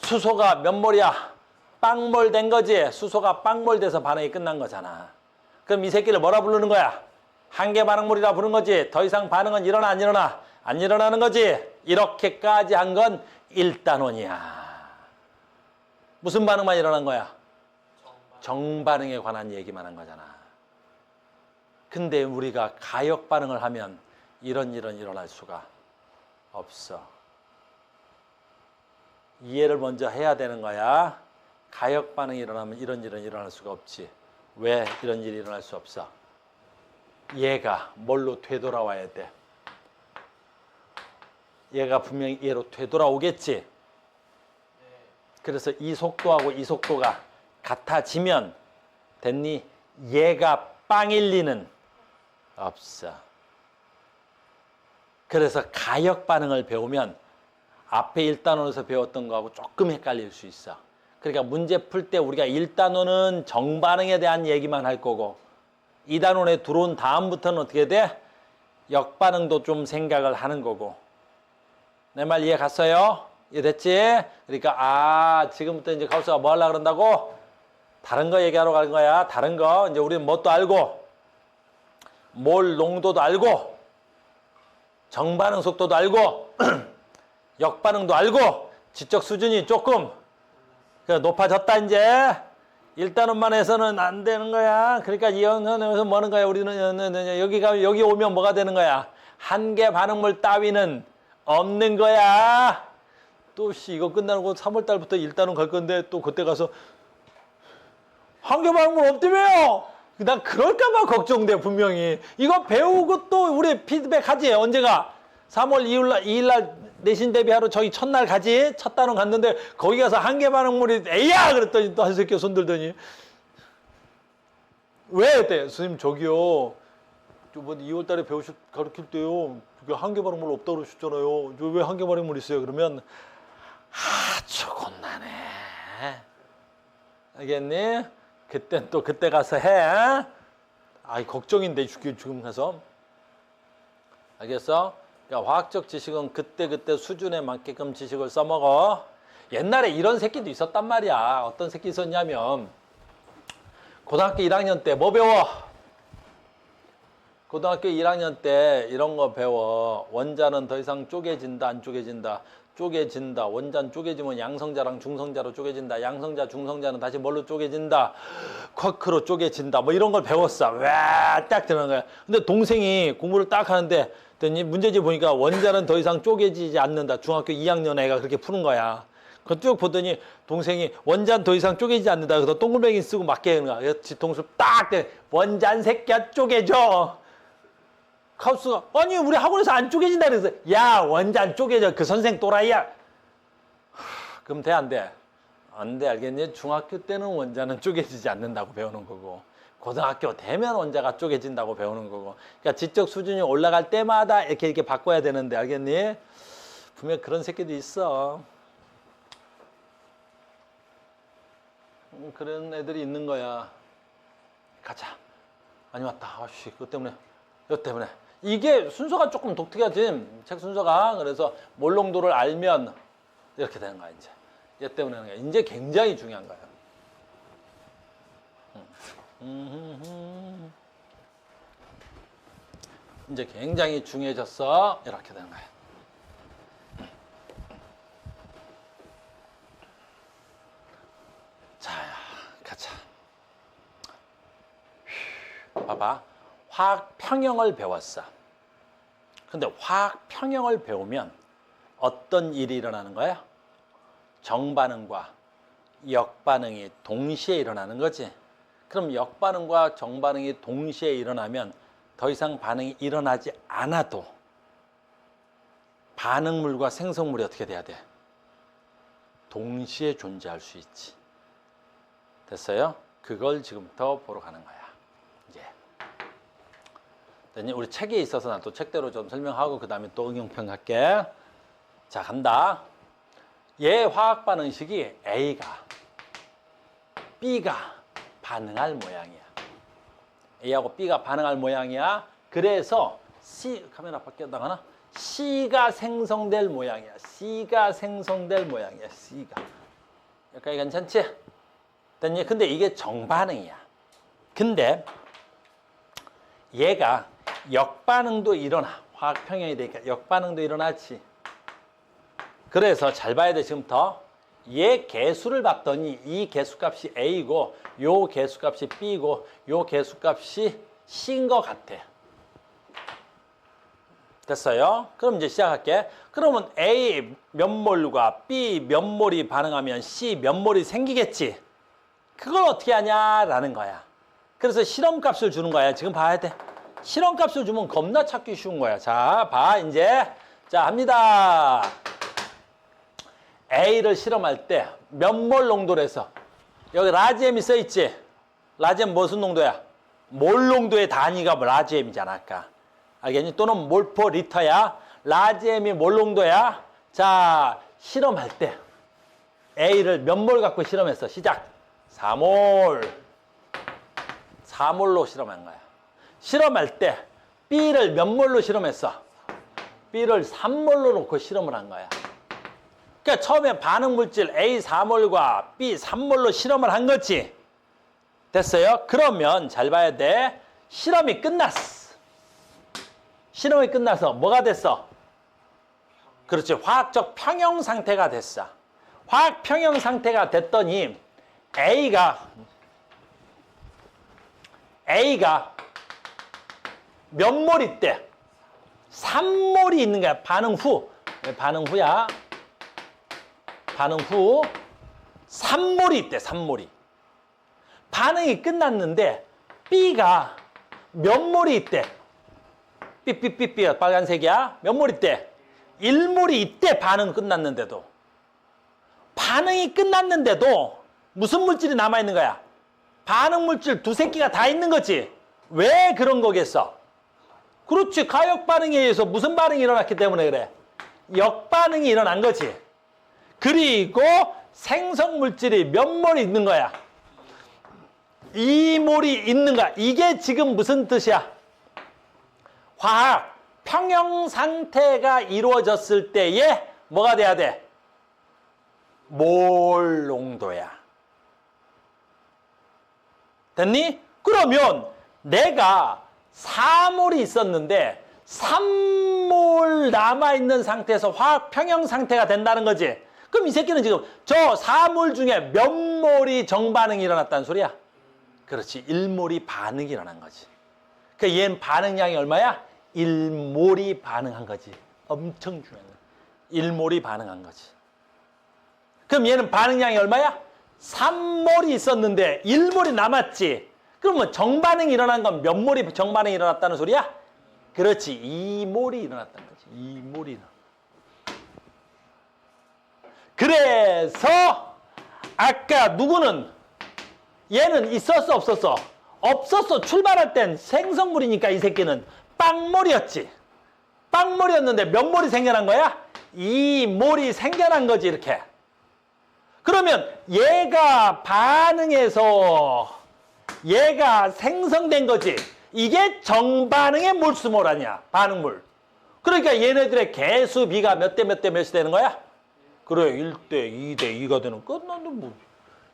수소가 몇 몰이야? 빵몰 된 거지. 수소가 빵몰 돼서 반응이 끝난 거잖아. 그럼 이 새끼를 뭐라 부르는 거야? 한계 반응물이라 부르는 거지. 더 이상 반응은 일어나 안 일어나? 안 일어나는 거지. 이렇게까지 한 건 1단원이야. 무슨 반응만 일어난 거야? 정반응에 관한 얘기만 한 거잖아. 근데 우리가 가역 반응을 하면 이런 일은 일어날 수가 없어. 이해를 먼저 해야 되는 거야. 가역 반응이 일어나면 이런 일은 일어날 수가 없지. 왜 이런 일이 일어날 수 없어? 얘가 뭘로 되돌아와야 돼? 얘가 분명히 얘로 되돌아오겠지. 그래서 이 속도하고 이 속도가 같아지면 됐니? 얘가 빵일 리는 없어. 그래서 가역 반응을 배우면 앞에 1단원에서 배웠던 거하고 조금 헷갈릴 수 있어. 그러니까 문제 풀 때 우리가 1단원은 정반응에 대한 얘기만 할 거고 2단원에 들어온 다음부터는 어떻게 돼? 역반응도 좀 생각을 하는 거고. 내 말 이해 갔어요? 이해됐지? 그러니까 지금부터 이제 가우스가 뭐 하려고 그런다고? 다른 거 얘기하러 가는 거야. 다른 거. 이제 우리는 뭣도 알고 몰 농도도 알고 정반응 속도도 알고 역반응도 알고 지적 수준이 조금 높아졌다 이제. 1단원만 해서는 안 되는 거야. 그러니까 이형선에서 뭐 하는 거야? 우리는 여기 오면 뭐가 되는 거야? 한계 반응물 따위는 없는 거야. 또 이거 끝나고 3월 달부터 1단원 갈 건데 또 그때 가서 한계 반응물 없다며요. 난 그럴까 봐 걱정돼 분명히. 이거 배우고 또 우리 피드백 하지. 언제가? 3월 2일 날 내신 대비하러 저기 첫날 가지. 첫 단원 갔는데 거기 가서 한계 반응물이 에이야 그랬더니 또 한 새끼 손들더니 왜 그때 선생님 저기요 저번 2월 달에 가르칠 때요 한계 반응물 없다고 그러셨잖아요. 왜 한계 반응물 있어요? 그러면 아주 곤란해. 알겠니? 그땐 또 그때 가서 해. 걱정인데 지금 가서. 알겠어? 그러니까 화학적 지식은 그때그때 수준에 맞게끔 지식을 써먹어. 옛날에 이런 새끼도 있었단 말이야. 어떤 새끼 있었냐면 고등학교 1학년 때 뭐 배워? 고등학교 1학년 때 이런 거 배워. 원자는 더 이상 쪼개진다 안 쪼개진다. 쪼개진다. 원자는 쪼개지면 양성자랑 중성자로 쪼개진다. 양성자, 중성자는 다시 뭘로 쪼개진다. 쿼크로 쪼개진다. 뭐 이런 걸 배웠어. 와, 딱 드는 거야. 근데 동생이 공부를 딱 하는데 문제집 보니까 원자는 더 이상 쪼개지지 않는다. 중학교 2학년 애가 그렇게 푸는 거야. 그거 쭉 보더니 동생이 원자는 더 이상 쪼개지지 않는다. 그래서 동글뱅이 쓰고 맞게 하는 거야. 그래서 뒤통수 딱 대. 원자는 새끼야 쪼개져. 카우스가 아니 우리 학원에서 안 쪼개진다 그래서 야 원자 쪼개져 그 선생 또라이야. 그럼 돼 안 돼? 안 돼. 알겠니? 중학교 때는 원자는 쪼개지지 않는다고 배우는 거고 고등학교 되면 원자가 쪼개진다고 배우는 거고. 그러니까 지적 수준이 올라갈 때마다 이렇게 바꿔야 되는데 알겠니? 분명 그런 새끼도 있어. 그런 애들이 있는 거야. 가자. 아니 왔다. 아씨 그것 때문에 이것 때문에. 이게 순서가 조금 독특하지. 책 순서가. 그래서 몰농도를 알면 이렇게 되는 거야 이제. 얘 때문에 하는 거야. 이제 굉장히 중요한 거야. 이제 굉장히 중요해졌어. 이렇게 되는 거야. 자, 가자. 봐봐. 화학 평형을 배웠어. 근데 화학 평형을 배우면 어떤 일이 일어나는 거야? 정반응과 역반응이 동시에 일어나는 거지. 그럼 역반응과 정반응이 동시에 일어나면 더 이상 반응이 일어나지 않아도 반응물과 생성물이 어떻게 돼야 돼? 동시에 존재할 수 있지. 됐어요? 그걸 지금부터 보러 가는 거야. 이제 우리 책에 있어서 난 또 책대로 좀 설명하고 그 다음에 또 응용평 할게. 자 간다. 얘 화학 반응식이 A가 B가 반응할 모양이야. A하고 B가 반응할 모양이야. 그래서 C 카메라 밖에 나가나? C가 생성될 모양이야. C가 생성될 모양이야. C가. 여기까지 괜찮지? 됐니? 근데 이게 정반응이야. 근데 얘가 역반응도 일어나. 화학 평형이 되니까 역반응도 일어나지. 그래서 잘 봐야 돼, 지금부터. 얘 개수를 봤더니 이 개수값이 A고 요 개수값이 B고 요 개수값이 C인 것 같아. 됐어요? 그럼 이제 시작할게. 그러면 A 몇 몰과 B 몇 몰이 반응하면 C 몇 몰이 생기겠지? 그걸 어떻게 하냐라는 거야. 그래서 실험값을 주는 거야. 지금 봐야 돼. 실험값을 주면 겁나 찾기 쉬운 거야. 자, 봐, 이제. 자, 합니다. A를 실험할 때 몇 몰 농도로 해서 여기 라지엠이 써있지? 라지엠 무슨 농도야? 몰 농도의 단위가 라지엠이잖아, 아까. 알겠니? 또는 몰포 리터야. 라지엠이 몰 농도야. 자, 실험할 때 A를 몇 몰 갖고 실험했어? 시작. 4몰. 4몰로 실험한 거야. 실험할 때 B를 몇 몰로 실험했어? B를 3몰로 놓고 실험을 한 거야. 그러니까 처음에 반응 물질 A 4몰과 B 3몰로 실험을 한 거지. 됐어요? 그러면 잘 봐야 돼. 실험이 끝났어. 실험이 끝나서 뭐가 됐어? 그렇지. 화학적 평형 상태가 됐어. 화학 평형 상태가 됐더니 A가 몇 몰이 때? 3몰이 있는 거야. 반응 후. 반응 후야. 반응 후 3몰이 있대. 3몰이. 반응이 끝났는데 B가 몇 몰이 있대? 삐삐삐삐 빨간색이야. 몇 몰이 있대? 1몰이 있대. 반응 끝났는데도. 반응이 끝났는데도 무슨 물질이 남아있는 거야? 반응 물질 두세 개가 다 있는 거지. 왜 그런 거겠어? 그렇지. 가역 반응에 의해서 무슨 반응이 일어났기 때문에 그래. 역반응이 일어난 거지. 그리고 생성 물질이 몇 몰이 있는 거야? 2몰이 있는 거야. 이게 지금 무슨 뜻이야? 화학 평형 상태가 이루어졌을 때에 뭐가 돼야 돼? 몰 농도야. 됐니? 그러면 내가 4몰이 있었는데 3몰 남아있는 상태에서 화학 평형 상태가 된다는 거지. 그럼 이 새끼는 지금 저 4몰 중에 몇 몰이 정반응이 일어났다는 소리야? 그렇지. 1몰이 반응이 일어난 거지. 그러니까 얘는 반응량이 얼마야? 1몰이 반응한 거지. 엄청 중요한 거야. 1몰이 반응한 거지. 그럼 얘는 반응량이 얼마야? 3몰이 있었는데 1몰이 남았지. 그러면 정반응이 일어난 건 몇 몰이 정반응이 일어났다는 소리야? 그렇지. 2몰이 일어났다는 거지. 2몰이 일어났다. 그래서 아까 누구는 얘는 있었어 없었어? 없었어. 출발할 땐 생성물이니까 이 새끼는 빵몰이었지. 빵몰이었는데 몇 몰이 생겨난 거야? 2몰이 생겨난 거지 이렇게. 그러면 얘가 반응해서 얘가 생성된 거지. 이게 정반응의 몰수몰 아니야. 반응물. 그러니까 얘네들의 개수 비가 몇 대 몇 대 몇이 되는 거야? 그래 1대 2대 2가 되는 끝났는데 뭐.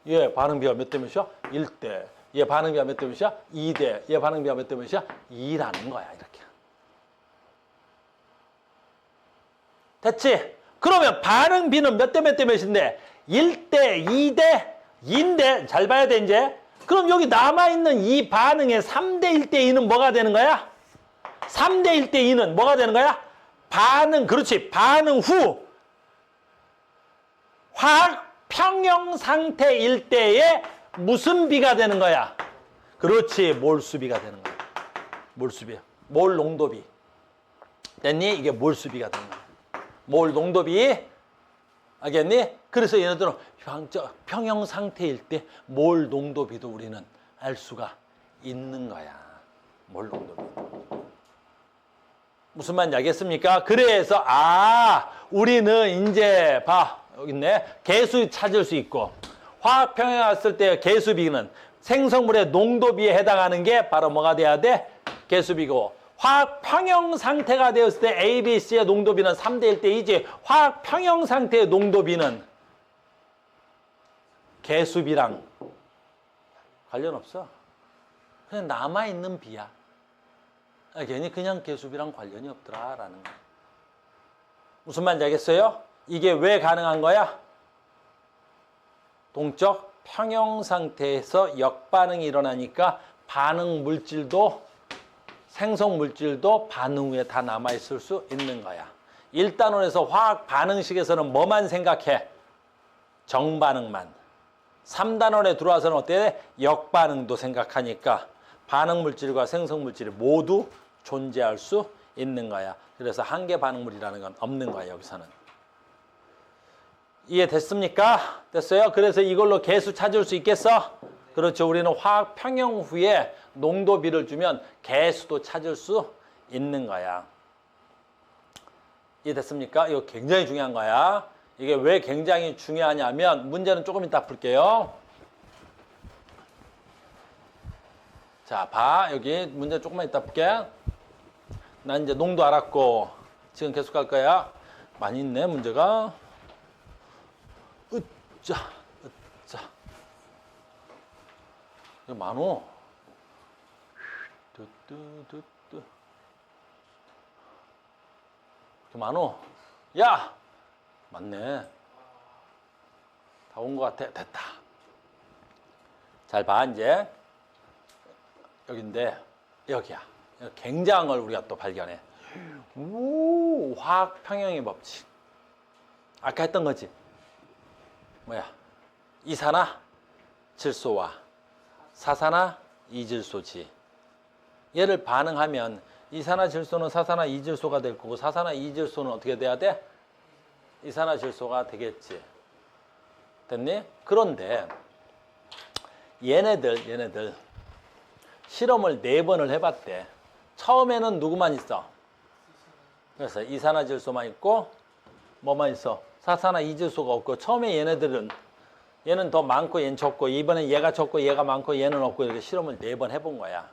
얘 반응비가 몇 대 몇이야? 1대. 얘 반응비가 몇 대 몇이야? 2대. 얘 반응비가 몇 대 몇이야? 2라는 거야 이렇게. 됐지? 그러면 반응비는 몇 대 몇 대 몇인데 1대 2대 2인데 잘 봐야 돼 이제. 그럼 여기 남아있는 이 반응의 3대 1대 2는 뭐가 되는 거야? 3대 1대 2는 뭐가 되는 거야? 반응, 그렇지. 반응 후 화학 평형 상태일 때에 무슨 비가 되는 거야? 그렇지. 몰수비가 되는 거야. 몰수비. 몰 농도비. 됐니? 이게 몰수비가 되는 거야. 몰 농도비. 알겠니? 그래서 얘네들은 평형 상태일 때 몰 농도비도 우리는 알 수가 있는 거야. 몰 농도비. 무슨 말인지 알겠습니까? 그래서 우리는 이제 봐. 여기 있네. 개수 찾을 수 있고 화학 평형에 왔을 때 개수비는 생성물의 농도비에 해당하는 게 바로 뭐가 돼야 돼? 개수비고 화학 평형 상태가 되었을 때 A, B, C의 농도비는 3대 1대 2지. 화학 평형 상태의 농도비는 개수비랑 관련 없어. 그냥 남아있는 비야. 괜히 그냥 계수비랑 관련이 없더라라는 거. 무슨 말인지 알겠어요? 이게 왜 가능한 거야? 동적 평형 상태에서 역반응이 일어나니까 반응 물질도 생성 물질도 반응 후에 다 남아있을 수 있는 거야. 1단원에서 화학 반응식에서는 뭐만 생각해? 정반응만. 3단원에 들어와서는 어때? 역반응도 생각하니까 반응 물질과 생성 물질이 모두 존재할 수 있는 거야. 그래서 한계 반응물이라는 건 없는 거야, 여기서는. 이해됐습니까? 됐어요? 그래서 이걸로 개수 찾을 수 있겠어? 그렇죠. 우리는 화학 평형 후에 농도비를 주면 개수도 찾을 수 있는 거야. 이해됐습니까? 이거 굉장히 중요한 거야. 이게 왜 굉장히 중요하냐면 문제는 조금 이따 풀게요. 자, 봐. 여기 문제 조금만 이따 풀게. 난 이제 농도 알았고 지금 계속 갈 거야. 많이 있네, 문제가. 으짜, 으짜. 이거 많어. 뚜뚜뚜뚜. 이렇게 많어. 야! 맞네. 다 온 것 같아. 됐다. 잘 봐, 이제. 여긴데, 여기야. 굉장한 걸 우리가 또 발견해. 오, 화학 평형의 법칙. 아까 했던 거지. 뭐야? 이산화 질소와 사산화 이질소지. 얘를 반응하면 이산화 질소는 사산화 이질소가 될 거고 사산화 이질소는 어떻게 돼야 돼? 이산화 질소가 되겠지. 됐니? 그런데 얘네들 실험을 4번을 해봤대. 처음에는 누구만 있어? 그래서 이산화 질소만 있고 뭐만 있어? 사산화 이질소가 없고 처음에 얘는 더 많고 얘는 적고 이번엔 얘가 적고 얘가 많고 얘는 없고 이렇게 실험을 4번 해본 거야.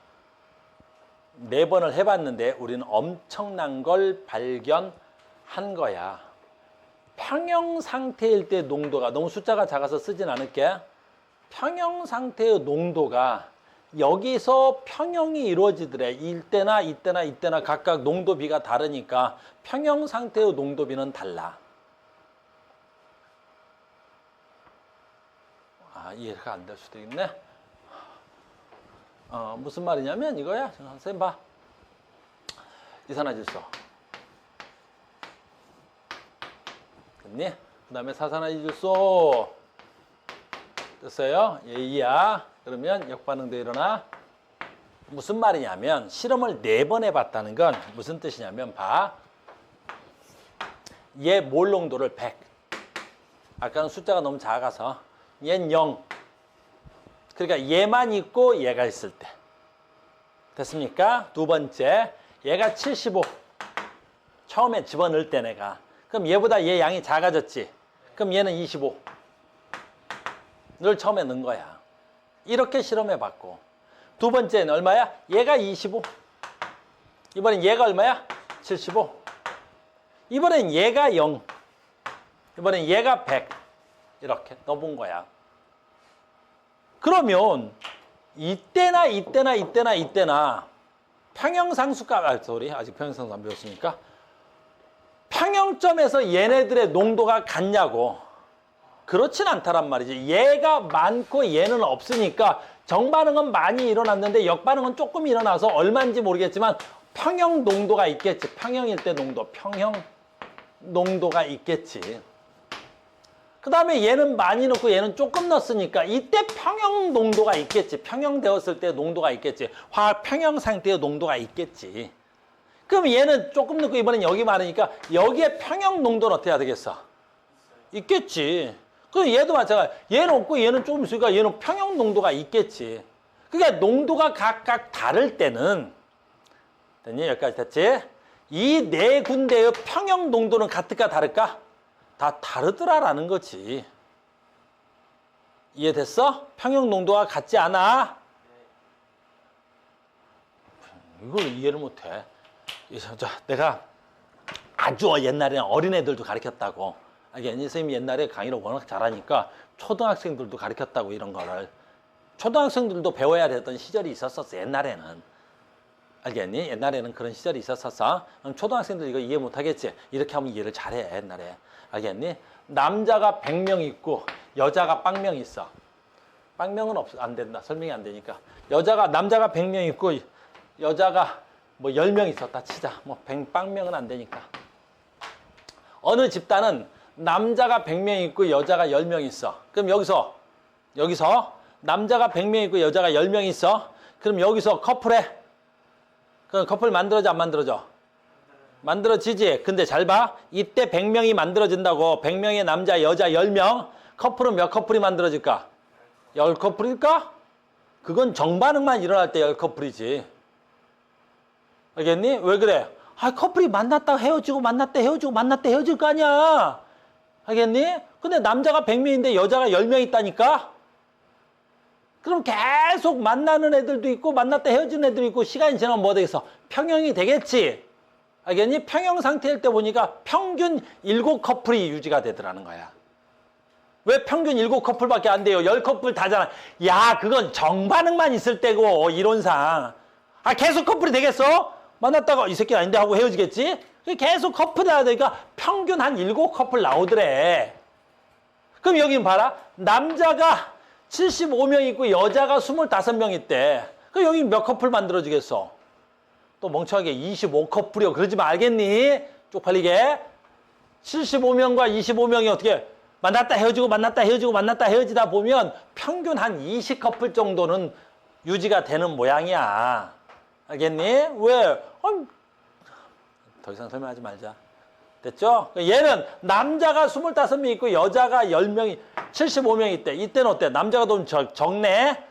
4번을 해봤는데 우리는 엄청난 걸 발견한 거야. 평형 상태일 때 농도가, 너무 숫자가 작아서 쓰진 않을게. 평형 상태의 농도가 여기서 평형이 이루어지더래. 이때나 각각 농도비가 다르니까 평형 상태의 농도비는 달라. 이해가 안 될 수도 있네. 무슨 말이냐면 이거야. 선생님 봐. 이산화질소. 됐니? 그 다음에 사산화이질소. 됐어요? 얘야. 그러면 역반응도 일어나. 무슨 말이냐면 실험을 4번 해봤다는 건 무슨 뜻이냐면 봐. 얘 몰 농도를 100. 아까는 숫자가 너무 작아서 얘는 0. 그러니까 얘만 있고 얘가 있을 때. 됐습니까? 두 번째, 얘가 75. 처음에 집어넣을 때 내가. 그럼 얘보다 얘 양이 작아졌지. 그럼 얘는 25. 늘 처음에 넣은 거야. 이렇게 실험해봤고. 두 번째는 얼마야? 얘가 25. 이번엔 얘가 얼마야? 75. 이번엔 얘가 0. 이번엔 얘가 100. 이렇게 넣어본 거야. 그러면 이때나 평형상수값, 아직 평형상수 안 배웠으니까 평형점에서 얘네들의 농도가 같냐고. 그렇진 않다란 말이지. 얘가 많고 얘는 없으니까 정반응은 많이 일어났는데 역반응은 조금 일어나서 얼마인지 모르겠지만 평형 농도가 있겠지. 평형일 때 농도, 평형 농도가 있겠지. 그 다음에 얘는 많이 넣고 얘는 조금 넣었으니까 이때 평형 농도가 있겠지. 평형되었을 때 농도가 있겠지. 화학 평형 상태의 농도가 있겠지. 그럼 얘는 조금 넣고 이번엔 여기 많으니까 여기에 평형 농도는 어떻게 해야 되겠어? 있겠지. 그럼 얘도 마찬가지야. 얘는 없고 얘는 조금 있으니까 얘는 평형 농도가 있겠지. 그러니까 농도가 각각 다를 때는, 됐니? 여기까지 됐지? 이 4군데의 평형 농도는 같을까 다를까? 다 다르더라라는 거지. 이해됐어? 평형 농도가 같지 않아? 이걸 이해를 못해. 내가 아주 옛날에는 어린애들도 가르쳤다고. 선생님이 옛날에 강의를 워낙 잘하니까 초등학생들도 가르쳤다고 이런 거를. 초등학생들도 배워야 됐던 시절이 있었었어, 옛날에는. 알겠니? 옛날에는 그런 시절이 있었었어. 초등학생들 이거 이해 못하겠지? 이렇게 하면 이해를 잘해, 옛날에. 알겠니? 남자가 100명 있고 여자가 빵명 있어. 빵명은 안 된다. 설명이 안 되니까. 남자가 100명 있고 여자가 뭐 10명 있었다 치자. 뭐 빵명은 안 되니까. 어느 집단은 남자가 100명 있고 여자가 10명 있어. 그럼 여기서 남자가 100명 있고 여자가 10명 있어. 그럼 여기서 커플해. 그럼 커플 만들어져 안 만들어져? 만들어지지. 근데 잘 봐. 이때 100명이 만들어진다고. 100명의 남자, 여자 10명. 커플은 몇 커플이 만들어질까? 10커플일까? 그건 정반응만 일어날 때 10커플이지. 알겠니? 왜 그래? 커플이 만났다 헤어지고 만났다 헤어지고 만났다 헤어질 거 아니야. 알겠니? 근데 남자가 100명인데 여자가 10명 있다니까? 그럼 계속 만나는 애들도 있고 만났다 헤어지는 애들도 있고 시간이 지나면 뭐 되겠어? 평형이 되겠지? 알겠니? 평형 상태일 때 보니까 평균 7커플이 유지가 되더라는 거야. 왜 평균 7커플밖에 안 돼요? 10커플 다잖아. 야, 그건 정반응만 있을 때고, 이론상. 계속 커플이 되겠어? 만났다가 이 새끼 아닌데 하고 헤어지겠지? 계속 커플이 해야 되니까 평균 한 7커플 나오더래. 그럼 여기 봐라. 남자가 75명 있고 여자가 25명 있대. 그럼 여기 몇 커플 만들어지겠어? 또 멍청하게 25커플이요. 그러지 말겠니? 쪽팔리게. 75명과 25명이 어떻게 만났다 헤어지고 만났다 헤어지고 만났다 헤어지다 보면 평균 한 20커플 정도는 유지가 되는 모양이야. 알겠니? 왜? 더 이상 설명하지 말자. 됐죠? 얘는 남자가 25명이 있고 여자가 10명이 75명이 있대. 이때는 어때? 남자가 좀 적네?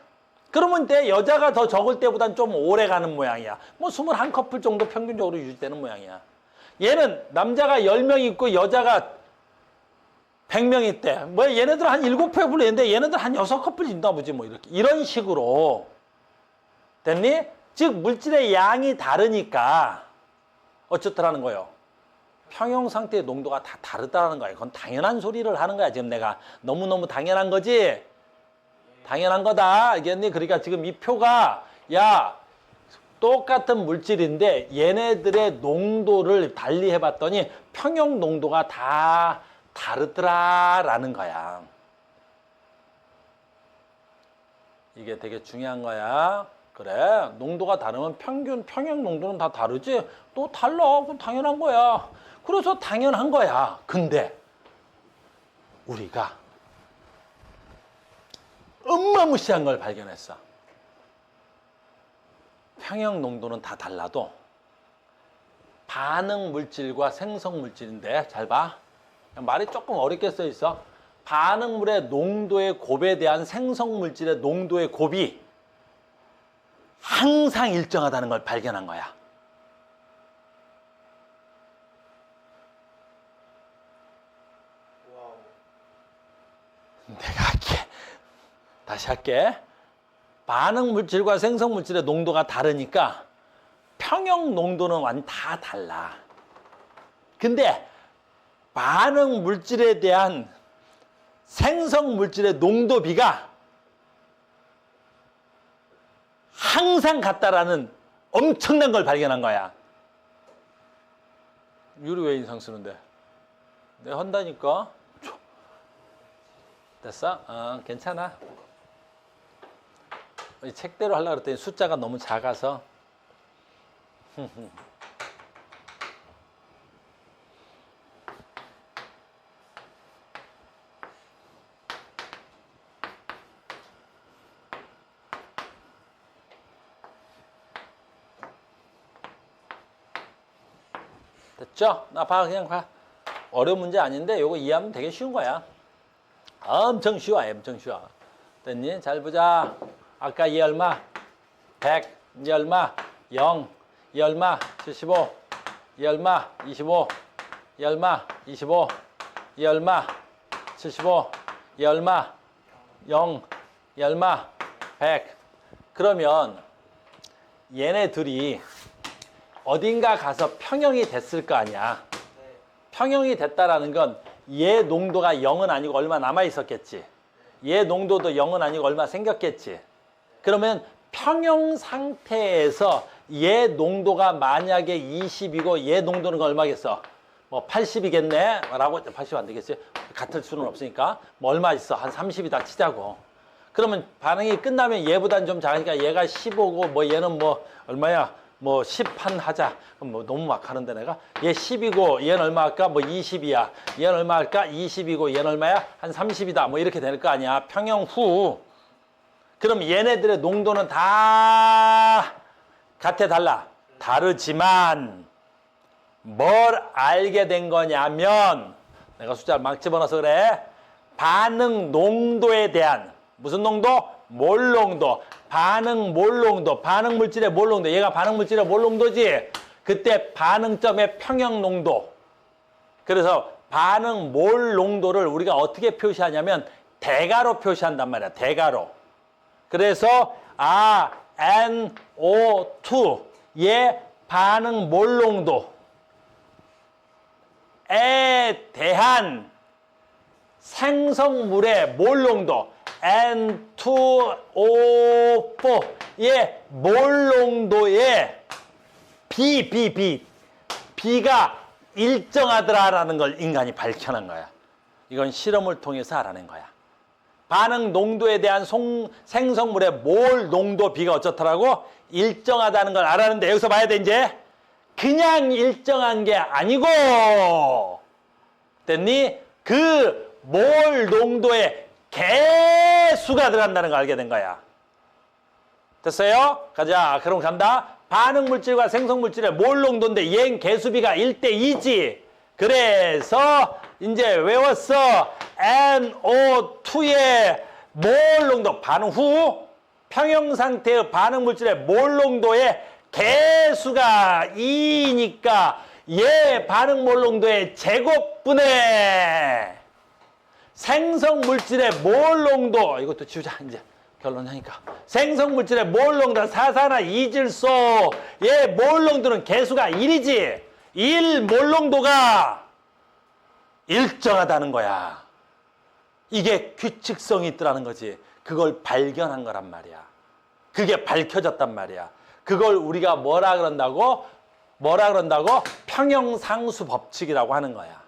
그러면 이때 여자가 더 적을 때보단 좀 오래 가는 모양이야. 뭐 21커플 정도 평균적으로 유지되는 모양이야. 얘는 남자가 10명 있고 여자가 100명 있대. 뭐 얘네들 한 7커플 있는데 얘네들 한 6커플 있나 보지 뭐 이렇게. 이런 식으로. 됐니? 즉 물질의 양이 다르니까 어쨌더라는 거예요. 평형 상태의 농도가 다 다르다는 거야. 그건 당연한 소리를 하는 거야. 지금 내가 너무너무 당연한 거지? 당연한 거다. 알겠니? 그러니까 지금 이 표가 야 똑같은 물질인데 얘네들의 농도를 달리 해봤더니 평형 농도가 다 다르더라라는 거야. 이게 되게 중요한 거야. 그래, 농도가 다르면 평형 농도는 다 다르지? 또 달라. 그건 당연한 거야. 그래서 당연한 거야. 근데 우리가 어마무시한 걸 발견했어. 평형 농도는 다 달라도 반응 물질과 생성 물질인데 잘 봐. 말이 조금 어렵게 써 있어. 반응물의 농도의 곱에 대한 생성 물질의 농도의 곱이 항상 일정하다는 걸 발견한 거야. 내가 할게. 다시 할게. 반응 물질과 생성 물질의 농도가 다르니까 평형 농도는 다 달라. 근데 반응 물질에 대한 생성 물질의 농도비가 항상 같다라는 엄청난 걸 발견한 거야. 유리 왜 인상 쓰는데? 내가 한다니까. 됐어? 괜찮아. 책대로 하려고 그랬더니 숫자가 너무 작아서. 됐죠? 나 봐, 그냥 봐. 어려운 문제 아닌데 이거 이해하면 되게 쉬운 거야. 엄청 쉬워, 엄청 쉬워. 됐니? 잘 보자. 아까 이 얼마? 100. 이 얼마? 0. 이 얼마? 75. 이 얼마? 25. 이 얼마? 25. 이 얼마? 75. 이 얼마? 0. 이 얼마? 100. 그러면 얘네 둘이 어딘가 가서 평형이 됐을 거 아니야. 평형이 됐다라는 건 얘 농도가 0은 아니고 얼마 남아 있었겠지. 얘 농도도 0은 아니고 얼마 생겼겠지. 그러면 평형 상태에서 얘 농도가 만약에 20이고 얘 농도는 얼마겠어? 뭐 80이겠네? 라고 80 안 되겠지? 같을 수는 없으니까 뭐 얼마 있어? 한 30이다 치자고. 그러면 반응이 끝나면 얘보다는 좀 작으니까 얘가 15고 뭐 얘는 뭐 얼마야? 뭐 10한 하자. 그럼 뭐 너무 막 하는데 내가 얘 10이고 얘는 얼마 할까? 뭐 20이야. 얘는 얼마 할까? 20이고 얘는 얼마야? 한 30이다. 뭐 이렇게 될 거 아니야. 평형 후. 그럼 얘네들의 농도는 다 같아 달라? 다르지만 뭘 알게 된 거냐면 내가 숫자를 막 집어넣어서 그래. 반응 농도에 대한 무슨 농도? 몰 농도. 반응 몰 농도. 반응 물질의 몰 농도. 얘가 반응 물질의 몰 농도지. 그때 반응점의 평형 농도. 그래서 반응 몰 농도를 우리가 어떻게 표시하냐면 대가로 표시한단 말이야. 대가로. 그래서 NO2 얘 반응 몰 농도에 대한 생성물의 몰 농도 N2O4 얘 몰 농도의 B가 일정하더라라는 걸 인간이 밝혀낸 거야. 이건 실험을 통해서 알아낸 거야. 반응 농도에 대한 생성물의 몰 농도 B가 어쩌더라고? 일정하다는 걸 알았는데 여기서 봐야 돼 이제. 그냥 일정한 게 아니고 됐니? 그 몰 농도에 개수가 들어간다는 걸 알게 된 거야. 됐어요? 가자. 그럼 간다. 반응 물질과 생성 물질의 몰 농도인데 얘는 개수비가 1대2지. 그래서 이제 외웠어. NO2의 몰 농도 반응 후 평형 상태의 반응 물질의 몰 농도의 개수가 2니까 얘 반응 몰 농도의 제곱분의 생성 물질의 몰 농도 이것도 지우자 이제 결론 하니까 생성 물질의 몰 농도 사산화 이질소 얘 몰 농도는 개수가 1이지 1 몰 농도가 일정하다는 거야. 이게 규칙성이 있더라는 거지. 그걸 발견한 거란 말이야. 그게 밝혀졌단 말이야. 그걸 우리가 뭐라 그런다고? 평형상수 법칙이라고 하는 거야.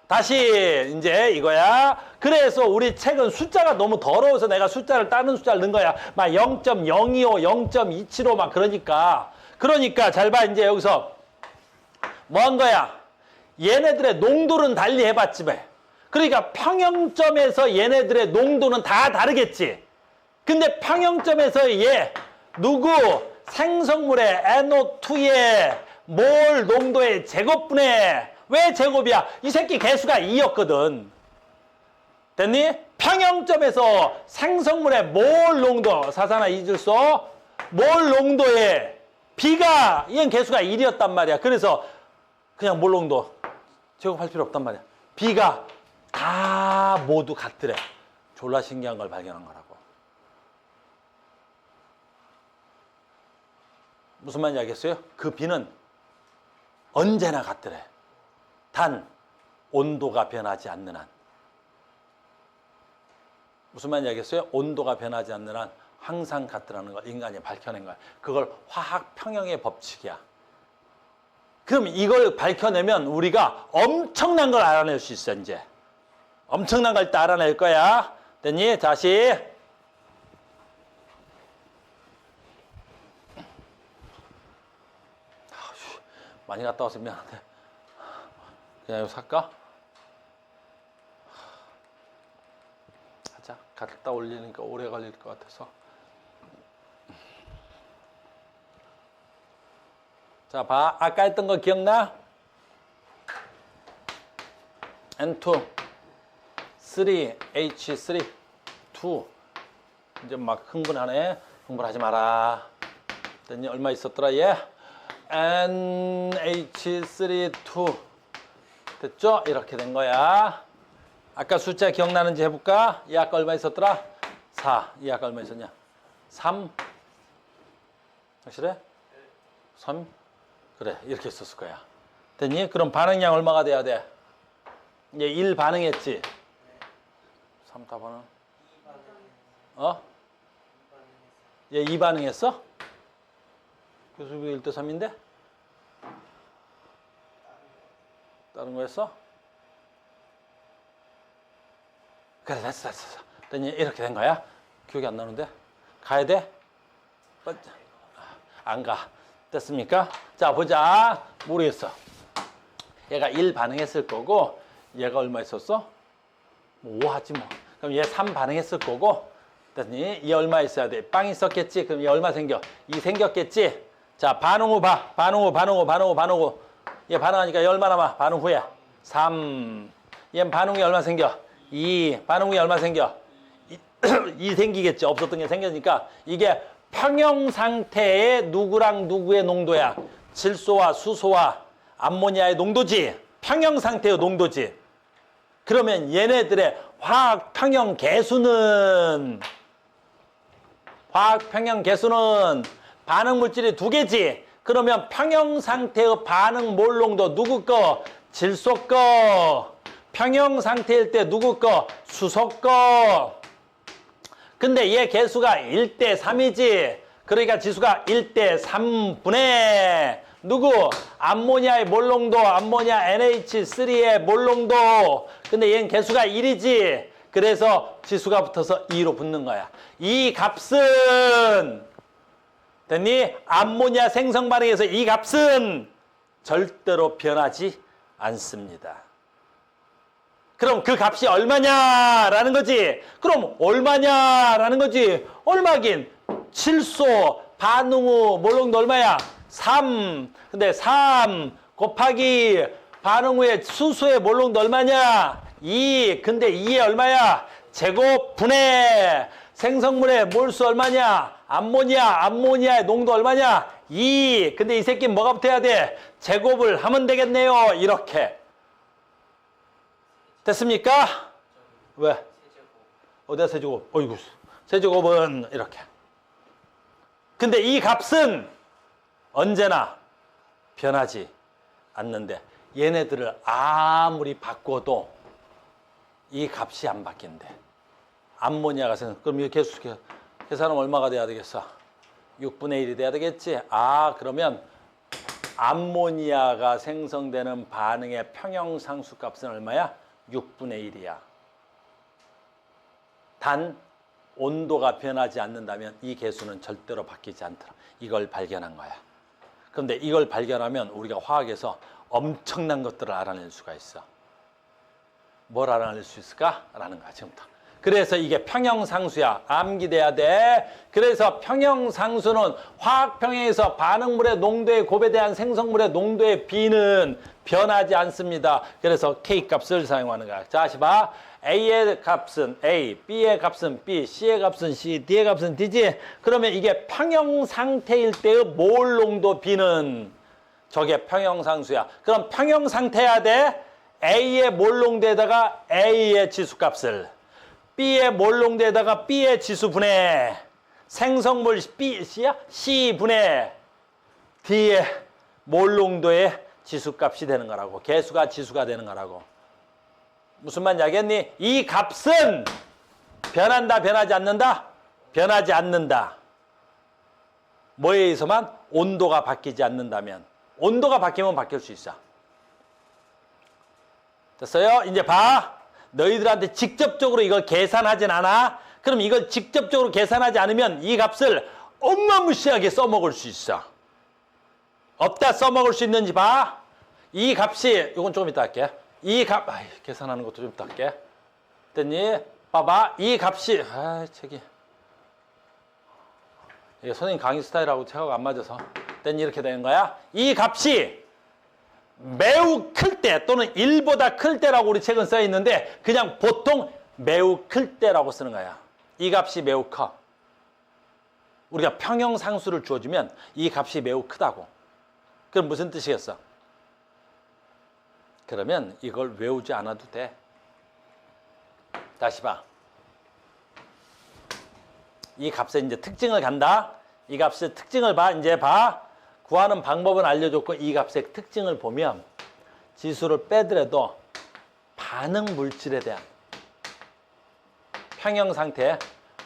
다시 이제 이거야. 그래서 우리 책은 숫자가 너무 더러워서 내가 숫자를 다른 숫자를 넣은 거야. 막 0.025, 0.275 막 그러니까 잘 봐. 이제 여기서 뭐 한 거야? 얘네들의 농도는 달리 해봤지 왜? 그러니까 평형점에서 얘네들의 농도는 다 다르겠지. 근데 평형점에서 얘 누구 생성물의 NO2의 몰 농도의 제곱분의 왜 제곱이야? 이 새끼 개수가 2였거든. 됐니? 평형점에서 생성물의 몰 농도 사산화 이질소 몰 농도의 B가 얘는 개수가 1이었단 말이야. 그래서 그냥 몰 농도 제곱할 필요 없단 말이야. B가 다 모두 같더래. 졸라 신기한 걸 발견한 거라고. 무슨 말인지 알겠어요? 그 B는 언제나 같더래. 단 온도가 변하지 않는 한. 무슨 말인지 알겠어요? 온도가 변하지 않는 한 항상 같더라는 걸 인간이 밝혀낸 거야. 그걸 화학 평형의 법칙이야. 그럼 이걸 밝혀내면 우리가 엄청난 걸 알아낼 수 있어 이제. 엄청난 걸 다 알아낼 거야. 됐니? 다시. 많이 갔다 와서 미안한데 그냥 이거 살까? 하자. 갔다 올리니까 오래 걸릴 것 같아서. 자, 봐. 아까 했던 거 기억나? N2 3 H3 2 이제 막 흥분하네. 흥분하지 마라. 됐니? 얼마 있었더라 얘? NH3 2 됐죠? 이렇게 된 거야. 아까 숫자 기억나는지 해볼까? 이 아까 얼마 있었더라? 4. 이 아까 얼마 있었냐? 3. 확실해? 3. 그래, 이렇게 썼을 거야. 됐니? 그럼 반응량 얼마가 돼야 돼? 이제 1 반응했지? 3 다 반응? 어? 얘 2 반응했어? 교수비 1대 3인데? 다른 거 했어? 그래, 됐어. 됐더니 이렇게 된 거야? 기억이 안 나는데? 가야 돼? 안 가. 됐습니까? 자, 보자. 모르겠어. 얘가 1 반응했을 거고, 얘가 얼마 있었어? 뭐 5 하지 뭐. 그럼 얘 3 반응했을 거고, 됐니? 얘 얼마 있어야 돼? 빵 있었겠지? 그럼 얘 얼마 생겨? 2 생겼겠지? 자, 반응 후 봐. 반응 후. 얘 반응하니까 얘 얼마 남아? 반응 후에. 3. 얘 반응 후에 얼마 생겨? 2. 반응 후에 얼마 생겨? 2 생기겠지. 없었던 게 생기니까 이게 평형 상태의 누구랑 누구의 농도야? 질소와 수소와 암모니아의 농도지. 평형 상태의 농도지. 그러면 얘네들의 화학 평형 개수는 반응 물질이 2개지. 그러면 평형 상태의 반응 몰 농도 누구 거? 질소 거. 평형 상태일 때 누구 거? 수소 거. 근데 얘 개수가 1대 3이지. 그러니까 지수가 1대 3분의 누구? 암모니아의 몰 농도, 암모니아 NH3의 몰 농도. 근데 얘는 개수가 1이지. 그래서 지수가 붙어서 2로 붙는 거야. 이 값은 됐니? 암모니아 생성 반응에서 이 값은 절대로 변하지 않습니다. 그럼 그 값이 얼마냐라는 거지. 그럼 얼마냐라는 거지. 얼마긴? 질소 반응 후 몰농도 얼마야? 3. 근데 3 곱하기 반응 후에 수소의 몰농도 얼마냐? 2. 근데 2에 얼마야? 제곱 분의 생성물의 몰수 얼마냐? 암모니아의 농도 얼마냐? 2. 근데 이 새끼는 뭐가 붙어야 돼? 제곱을 하면 되겠네요. 이렇게. 됐습니까? 왜? 어디가 세제곱? 어이구. 세제곱은 이렇게. 근데 이 값은 언제나 변하지 않는데 얘네들을 아무리 바꿔도 이 값이 안 바뀐대. 암모니아가 생성. 그럼 이 개수 계산하면 얼마가 돼야 되겠어? 6분의 1이 돼야 되겠지? 그러면 암모니아가 생성되는 반응의 평형상수 값은 얼마야? 6분의 1이야. 단 온도가 변하지 않는다면 이 개수는 절대로 바뀌지 않더라. 이걸 발견한 거야. 그런데 이걸 발견하면 우리가 화학에서 엄청난 것들을 알아낼 수가 있어. 뭘 알아낼 수 있을까? 라는 거야, 지금부터. 그래서 이게 평형상수야. 암기돼야 돼. 그래서 평형상수는 화학평형에서 반응물의 농도에 곱에 대한 생성물의 농도의 비는 변하지 않습니다. 그래서 K값을 사용하는 거야. 자, 다시 봐. A의 값은 A, B의 값은 B, C의 값은 C, D의 값은 D지. 그러면 이게 평형상태일 때의 몰 농도 B는 저게 평형상수야. 그럼 평형상태야 돼. A의 몰 농도에다가 A의 지수값을, B의 몰 농도에다가 B의 지수분의 생성물 C야? C분의 D의 몰 농도의 지수값이 되는 거라고. 개수가 지수가 되는 거라고. 무슨 말인지 알겠니? 이 값은 변한다, 변하지 않는다? 변하지 않는다. 뭐에 의해서만? 온도가 바뀌지 않는다면. 온도가 바뀌면 바뀔 수 있어. 됐어요? 이제 봐. 너희들한테 직접적으로 이걸 계산하진 않아. 그럼 이걸 직접적으로 계산하지 않으면 이 값을 어마무시하게 써먹을 수 있어. 없다 써먹을 수 있는지 봐. 이 값이, 이건 조금 이따 할게. 이 값, 계산하는 것도 좀 이따 할게. 됐니? 봐봐. 이 값이, 책이. 이게 선생님 강의 스타일하고 책하고 안 맞아서. 됐니? 이렇게 되는 거야. 이 값이 매우 클 때 또는 1보다 클 때라고 우리 책은 써 있는데 그냥 보통 매우 클 때라고 쓰는 거야. 이 값이 매우 커. 우리가 평형상수를 주어주면 이 값이 매우 크다고. 그럼 무슨 뜻이겠어? 그러면 이걸 외우지 않아도 돼. 다시 봐. 이 값의 이제 특징을 간다. 이 값의 특징을 봐. 이제 봐. 구하는 방법은 알려줬고 이 값의 특징을 보면 지수를 빼더라도 반응 물질에 대한 평형 상태의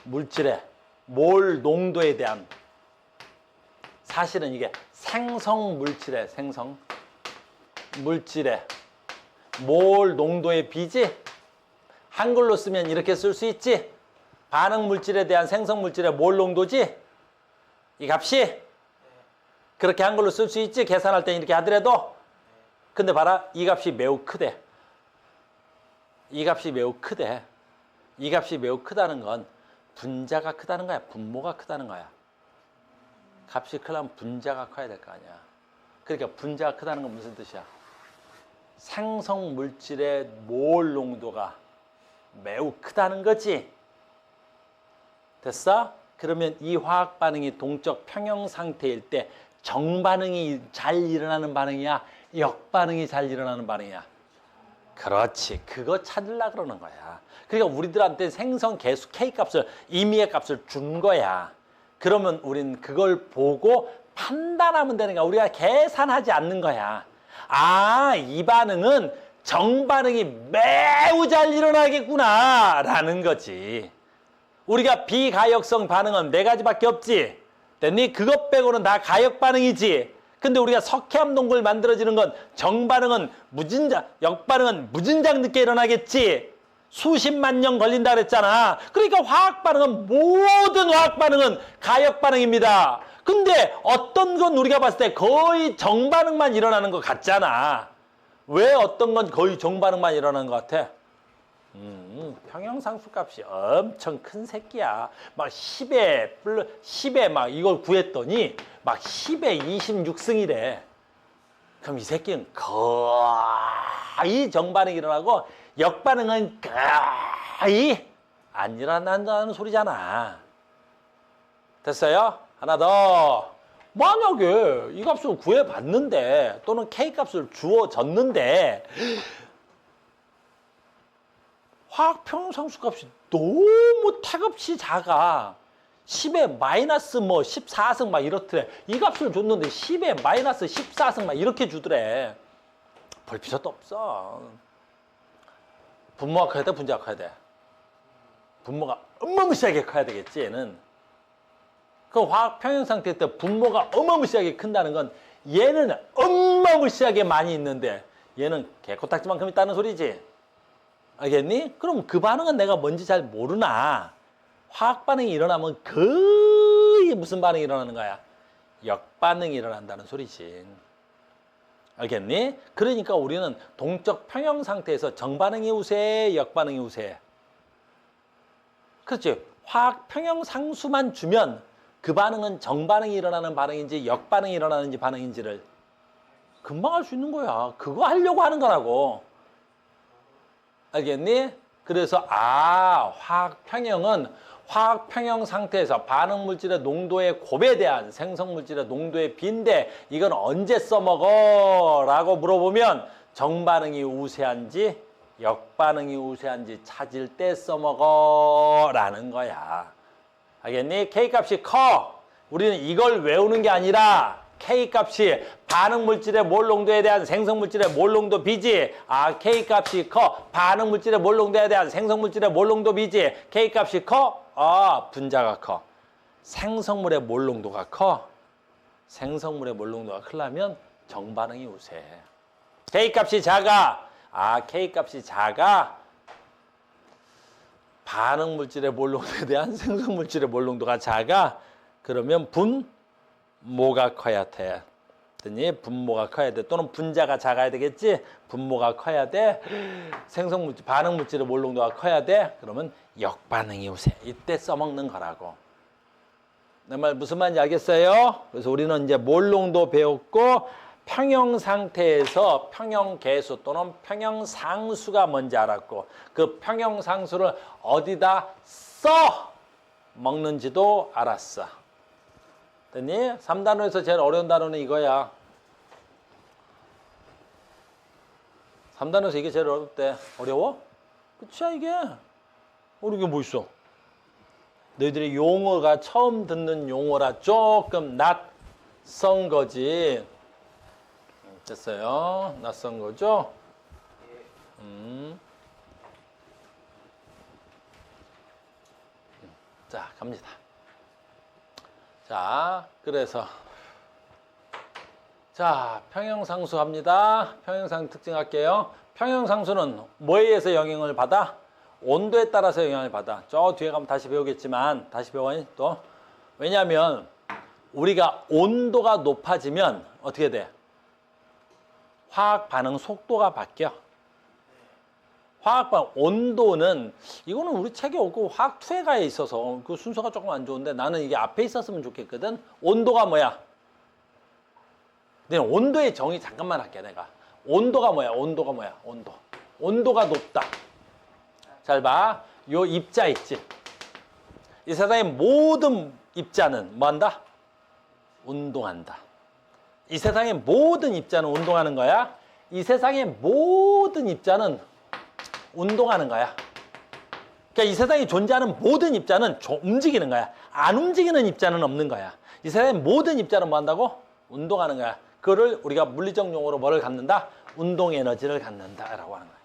물질의 몰 농도에 대한 사실은 이게 생성 물질의 생성 물질의 몰 농도의 비지 한글로 쓰면 이렇게 쓸 수 있지. 반응 물질에 대한 생성 물질의 몰 농도지. 이 값이 그렇게 한글로 쓸 수 있지. 계산할 때 이렇게 하더라도. 근데 봐라. 이 값이 매우 크대. 이 값이 매우 크대. 이 값이 매우 크다는 건 분자가 크다는 거야. 분모가 크다는 거야. 값이 크려면 분자가 커야 될 거 아니야. 그러니까 분자가 크다는 건 무슨 뜻이야? 생성 물질의 몰 농도가 매우 크다는 거지. 됐어? 그러면 이 화학 반응이 동적 평형 상태일 때 정반응이 잘 일어나는 반응이야? 역반응이 잘 일어나는 반응이야? 그렇지. 그거 찾으려고 그러는 거야. 그러니까 우리들한테 생성 계수 K값을 임의의 값을 준 거야. 그러면 우린 그걸 보고 판단하면 되는 거야. 우리가 계산하지 않는 거야. 아, 이 반응은 정반응이 매우 잘 일어나겠구나 라는 거지. 우리가 비가역성 반응은 4가지밖에 없지. 됐니? 그것 빼고는 다 가역 반응이지. 근데 우리가 석회암 동굴 만들어지는 건 정반응은 역반응은 무진장 늦게 일어나겠지. 수십만 년 걸린다 그랬잖아. 그러니까 화학 반응은 모든 화학 반응은 가역 반응입니다. 근데 어떤 건 우리가 봤을 때 거의 정반응만 일어나는 것 같잖아. 왜 어떤 건 거의 정반응만 일어나는 것 같아? 평형상수 값이 엄청 큰 새끼야. 막 10에 막 이걸 구했더니 막 10에 26승이래. 그럼 이 새끼는 거의 정반응이 일어나고 역반응은 거의 안 일어난다는 소리잖아. 됐어요? 하나 더. 만약에 이 값을 구해봤는데 또는 K값을 주어졌는데 화학 평형상수 값이 너무 택없이 작아. 10에 마이너스 뭐 14승 막 이렇더래. 이 값을 줬는데 10에 마이너스 14승 막 이렇게 주더래. 볼 필요도 없어. 분모가 커야 돼? 분자가 커야 돼? 분모가 어마무시하게 커야 되겠지, 얘는. 그 화학 평형 상태 때 분모가 어마무시하게 큰다는 건 얘는 어마무시하게 많이 있는데 얘는 개코딱지만큼 있다는 소리지. 알겠니? 그럼 그 반응은 내가 뭔지 잘 모르나. 화학 반응이 일어나면 거의 무슨 반응이 일어나는 거야? 역반응이 일어난다는 소리지. 알겠니? 그러니까 우리는 동적 평형 상태에서 정반응이 우세해, 역반응이 우세해. 그렇지. 화학 평형 상수만 주면 그 반응은 정반응이 일어나는 반응인지 역반응이 일어나는지 반응인지를 금방 알 수 있는 거야. 그거 하려고 하는 거라고. 알겠니? 그래서 화학 평형은 화학 평형 상태에서 반응 물질의 농도의 곱에 대한 생성 물질의 농도의 비인데 이건 언제 써먹어? 라고 물어보면 정반응이 우세한지 역반응이 우세한지 찾을 때 써먹어 라는 거야. 알겠니? K값이 커. 우리는 이걸 외우는 게 아니라 K값이 반응 물질의 몰 농도에 대한 생성 물질의 몰 농도 비지. K값이 커. 반응 물질의 몰 농도에 대한 생성 물질의 몰 농도 비지. K값이 커. 분자가 커. 생성물의 몰 농도가 커. 생성물의 몰 농도가 크려면 정반응이 우세해. K값이 작아. K값이 작아. 반응 물질의 몰 농도에 대한 생성 물질의 몰 농도가 작아. 그러면 분모가 커야 돼. 분모가 커야 돼. 또는 분자가 작아야 되겠지. 분모가 커야 돼. 생성 물질, 반응 물질의 몰 농도가 커야 돼. 그러면 역반응이 우세. 이때 써먹는 거라고. 내 말 무슨 말인지 알겠어요? 그래서 우리는 이제 몰 농도 배웠고 평형 상태에서 평형 계수 또는 평형 상수가 뭔지 알았고 그 평형 상수를 어디다 써 먹는지도 알았어. 됐니? 3단원에서 제일 어려운 단원은 이거야. 3단원에서 이게 제일 어렵대. 어려워? 그치야 이게. 어려운 게 뭐 있어? 너희들이 용어가 처음 듣는 용어라 조금 낯선 거지. 됐어요. 낯선 거죠? 자, 갑니다. 자, 그래서 자, 평형상수 합니다. 평형상 특징 할게요. 평형상수는 뭐에 의해서 영향을 받아? 온도에 따라서 영향을 받아. 저 뒤에 가면 다시 배우겠지만 다시 배워요 또. 왜냐하면 우리가 온도가 높아지면 어떻게 돼? 화학 반응 속도가 바뀌어. 화학 반응 온도는 이거는 우리 책에 없고 화학 투해가에 있어서 그 순서가 조금 안 좋은데 나는 이게 앞에 있었으면 좋겠거든. 온도가 뭐야? 내가 온도의 정의 잠깐만 할게 내가. 온도가 뭐야? 온도가 뭐야? 온도. 온도가 높다. 잘 봐. 요 입자 있지. 이 세상의 모든 입자는 뭐 한다? 운동한다. 이 세상의 모든 입자는 운동하는 거야. 이 세상의 모든 입자는 운동하는 거야. 그러니까 이 세상에 존재하는 모든 입자는 움직이는 거야. 안 움직이는 입자는 없는 거야. 이 세상의 모든 입자는 뭐 한다고? 운동하는 거야. 그거를 우리가 물리적 용어로 뭐를 갖는다? 운동 에너지를 갖는다라고 하는 거야.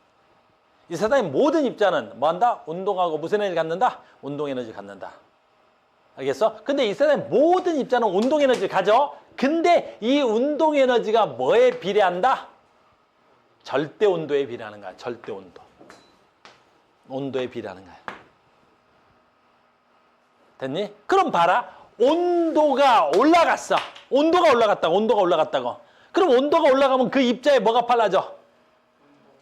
이 세상의 모든 입자는 뭐 한다? 운동하고 무슨 에너지를 갖는다? 운동 에너지를 갖는다. 알겠어? 근데 이 세상의 모든 입자는 운동 에너지를 가져. 근데 이 운동 에너지가 뭐에 비례한다? 절대 온도에 비례하는 거야. 절대 온도. 온도에 비례하는 거야. 됐니? 그럼 봐라. 온도가 올라갔어. 온도가 올라갔다. 온도가 올라갔다고. 그럼 온도가 올라가면 그 입자에 뭐가 빨라져?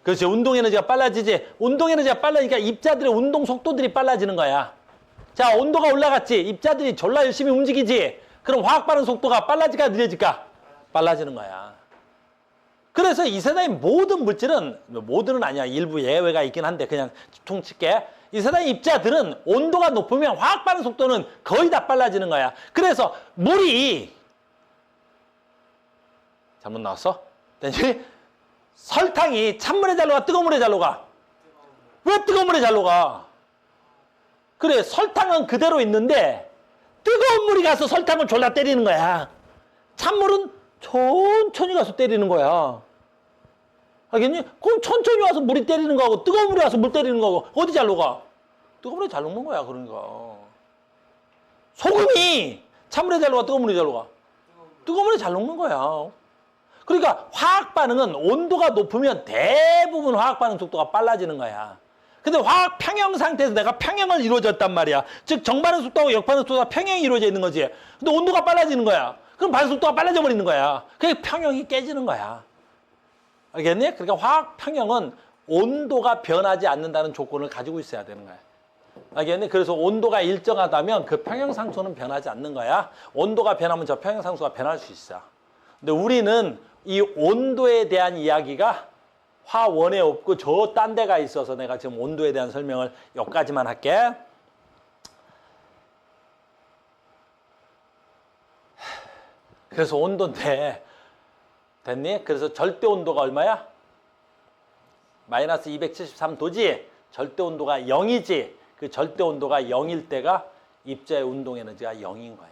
그렇지. 운동 에너지가 빨라지지. 운동 에너지가 빨라지니까 입자들의 운동 속도들이 빨라지는 거야. 자, 온도가 올라갔지. 입자들이 졸라 열심히 움직이지. 그럼 화학 반응 속도가 빨라질까 느려질까? 빨라지는 거야. 그래서 이 세상의 모든 물질은, 모든은 아니야. 일부 예외가 있긴 한데 그냥 통칠게. 이 세상의 입자들은 온도가 높으면 화학 반응 속도는 거의 다 빨라지는 거야. 그래서 물이 잘못 나왔어? 됐지? 설탕이 찬물에 잘 녹아, 뜨거운 물에 잘 녹아? 왜 뜨거운 물에 잘 녹아? 그래, 설탕은 그대로 있는데 뜨거운 물이 가서 설탕을 졸라 때리는 거야. 찬물은 천천히 가서 때리는 거야. 알겠니? 그럼 천천히 와서 물이 때리는 거하고 뜨거운 물이 와서 물 때리는 거하고 어디 잘 녹아? 뜨거운 물에 잘 녹는 거야. 그러니까 소금이 찬물에 잘 녹아, 뜨거운 물에 잘 녹아? 뜨거운 물에 잘 녹는 거야. 그러니까 화학 반응은 온도가 높으면 대부분 화학 반응 속도가 빨라지는 거야. 근데 화학 평형 상태에서 내가 평형을 이루어졌단 말이야. 즉 정반응 속도하고 역반응 속도가 평형이 이루어져 있는 거지. 근데 온도가 빨라지는 거야. 그럼 반응 속도가 빨라져 버리는 거야. 그게 평형이 깨지는 거야. 알겠니? 그러니까 화학 평형은 온도가 변하지 않는다는 조건을 가지고 있어야 되는 거야. 알겠니? 그래서 온도가 일정하다면 그 평형 상수는 변하지 않는 거야. 온도가 변하면 저 평형 상수가 변할 수 있어. 근데 우리는 이 온도에 대한 이야기가 화원에 없고 저 딴 데가 있어서 내가 지금 온도에 대한 설명을 여기까지만 할게. 그래서 온도인데 됐니? 그래서 절대 온도가 얼마야? 마이너스 273도지. 절대 온도가 0이지. 그 절대 온도가 0일 때가 입자의 운동 에너지가 0인 거야.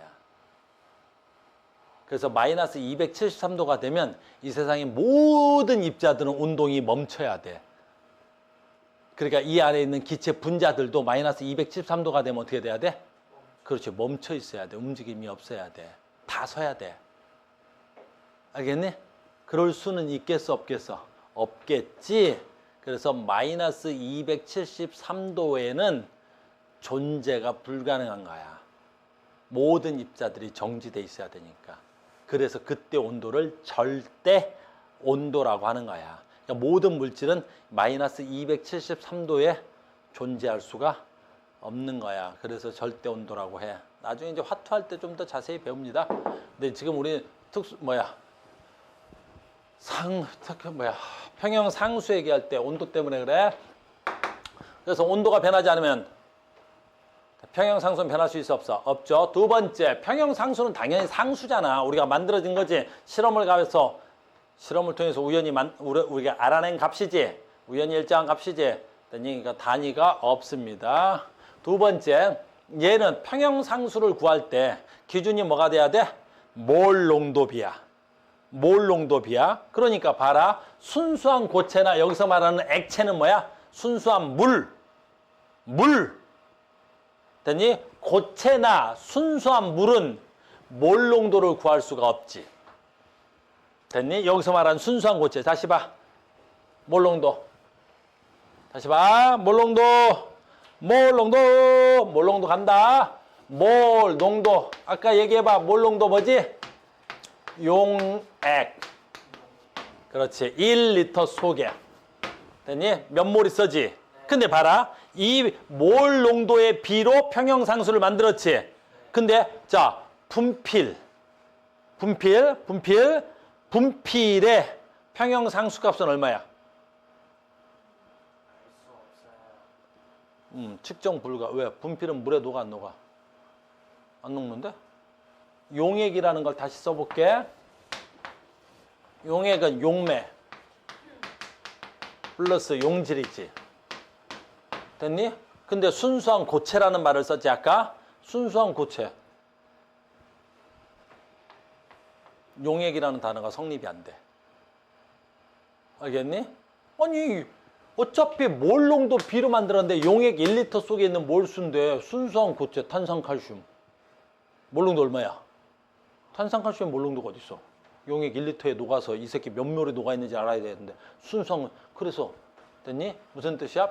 그래서 마이너스 273도가 되면 이 세상의 모든 입자들은 운동이 멈춰야 돼. 그러니까 이 안에 있는 기체 분자들도 마이너스 273도가 되면 어떻게 돼야 돼? 그렇지. 멈춰 있어야 돼. 움직임이 없어야 돼. 다 서야 돼. 알겠니? 그럴 수는 있겠어, 없겠어? 없겠지. 그래서 마이너스 273도에는 존재가 불가능한 거야. 모든 입자들이 정지돼 있어야 되니까. 그래서 그때 온도를 절대 온도라고 하는 거야. 그러니까 모든 물질은 마이너스 273도에 존재할 수가 없는 거야. 그래서 절대 온도라고 해. 나중에 이제 화투할 때 좀 더 자세히 배웁니다. 근데 지금 우리 평형 상수 얘기할 때 온도 때문에 그래. 그래서 온도가 변하지 않으면 평형 상수는 변할 수 있어, 없어? 없죠. 두 번째, 평형 상수는 당연히 상수잖아. 우리가 만들어진 거지. 실험을 통해서 우리가 알아낸 값이지. 우연히 일정한 값이지. 그러니까 단위가 없습니다. 두 번째, 얘는 평형 상수를 구할 때 기준이 뭐가 돼야 돼? 몰 농도비야. 몰 농도비야. 그러니까 봐라. 순수한 고체나 여기서 말하는 액체는 뭐야? 순수한 물. 됐니? 고체나 순수한 물은 몰 농도를 구할 수가 없지. 됐니? 여기서 말하는 순수한 고체. 다시 봐. 몰 농도. 다시 봐. 몰 농도. 몰 농도. 몰 농도 간다. 몰 농도. 아까 얘기해봐. 몰 농도 뭐지? 용액. 그렇지. 1리터 속에. 됐니? 몇 몰 있어지? 근데 봐라. 이 몰 농도의 비로 평형상수를 만들었지. 근데 자, 분필의 평형상수 값은 얼마야? 측정 불가. 왜? 분필은 물에 녹아 안 녹아? 안 녹는데? 용액이라는 걸 다시 써볼게. 용액은 용매 플러스 용질이지. 됐니? 근데 순수한 고체라는 말을 썼지 아까? 순수한 고체. 용액이라는 단어가 성립이 안 돼. 알겠니? 아니 어차피 몰 농도 비로 만들었는데 용액 1리터 속에 있는 몰수인데 순수한 고체 탄산칼슘. 몰 농도 얼마야? 탄산칼슘 몰 농도가 어디 있어? 용액 1리터에 녹아서 이 새끼 몇 몰에 녹아 있는지 알아야 되는데 순수한. 그래서 됐니? 무슨 뜻이야?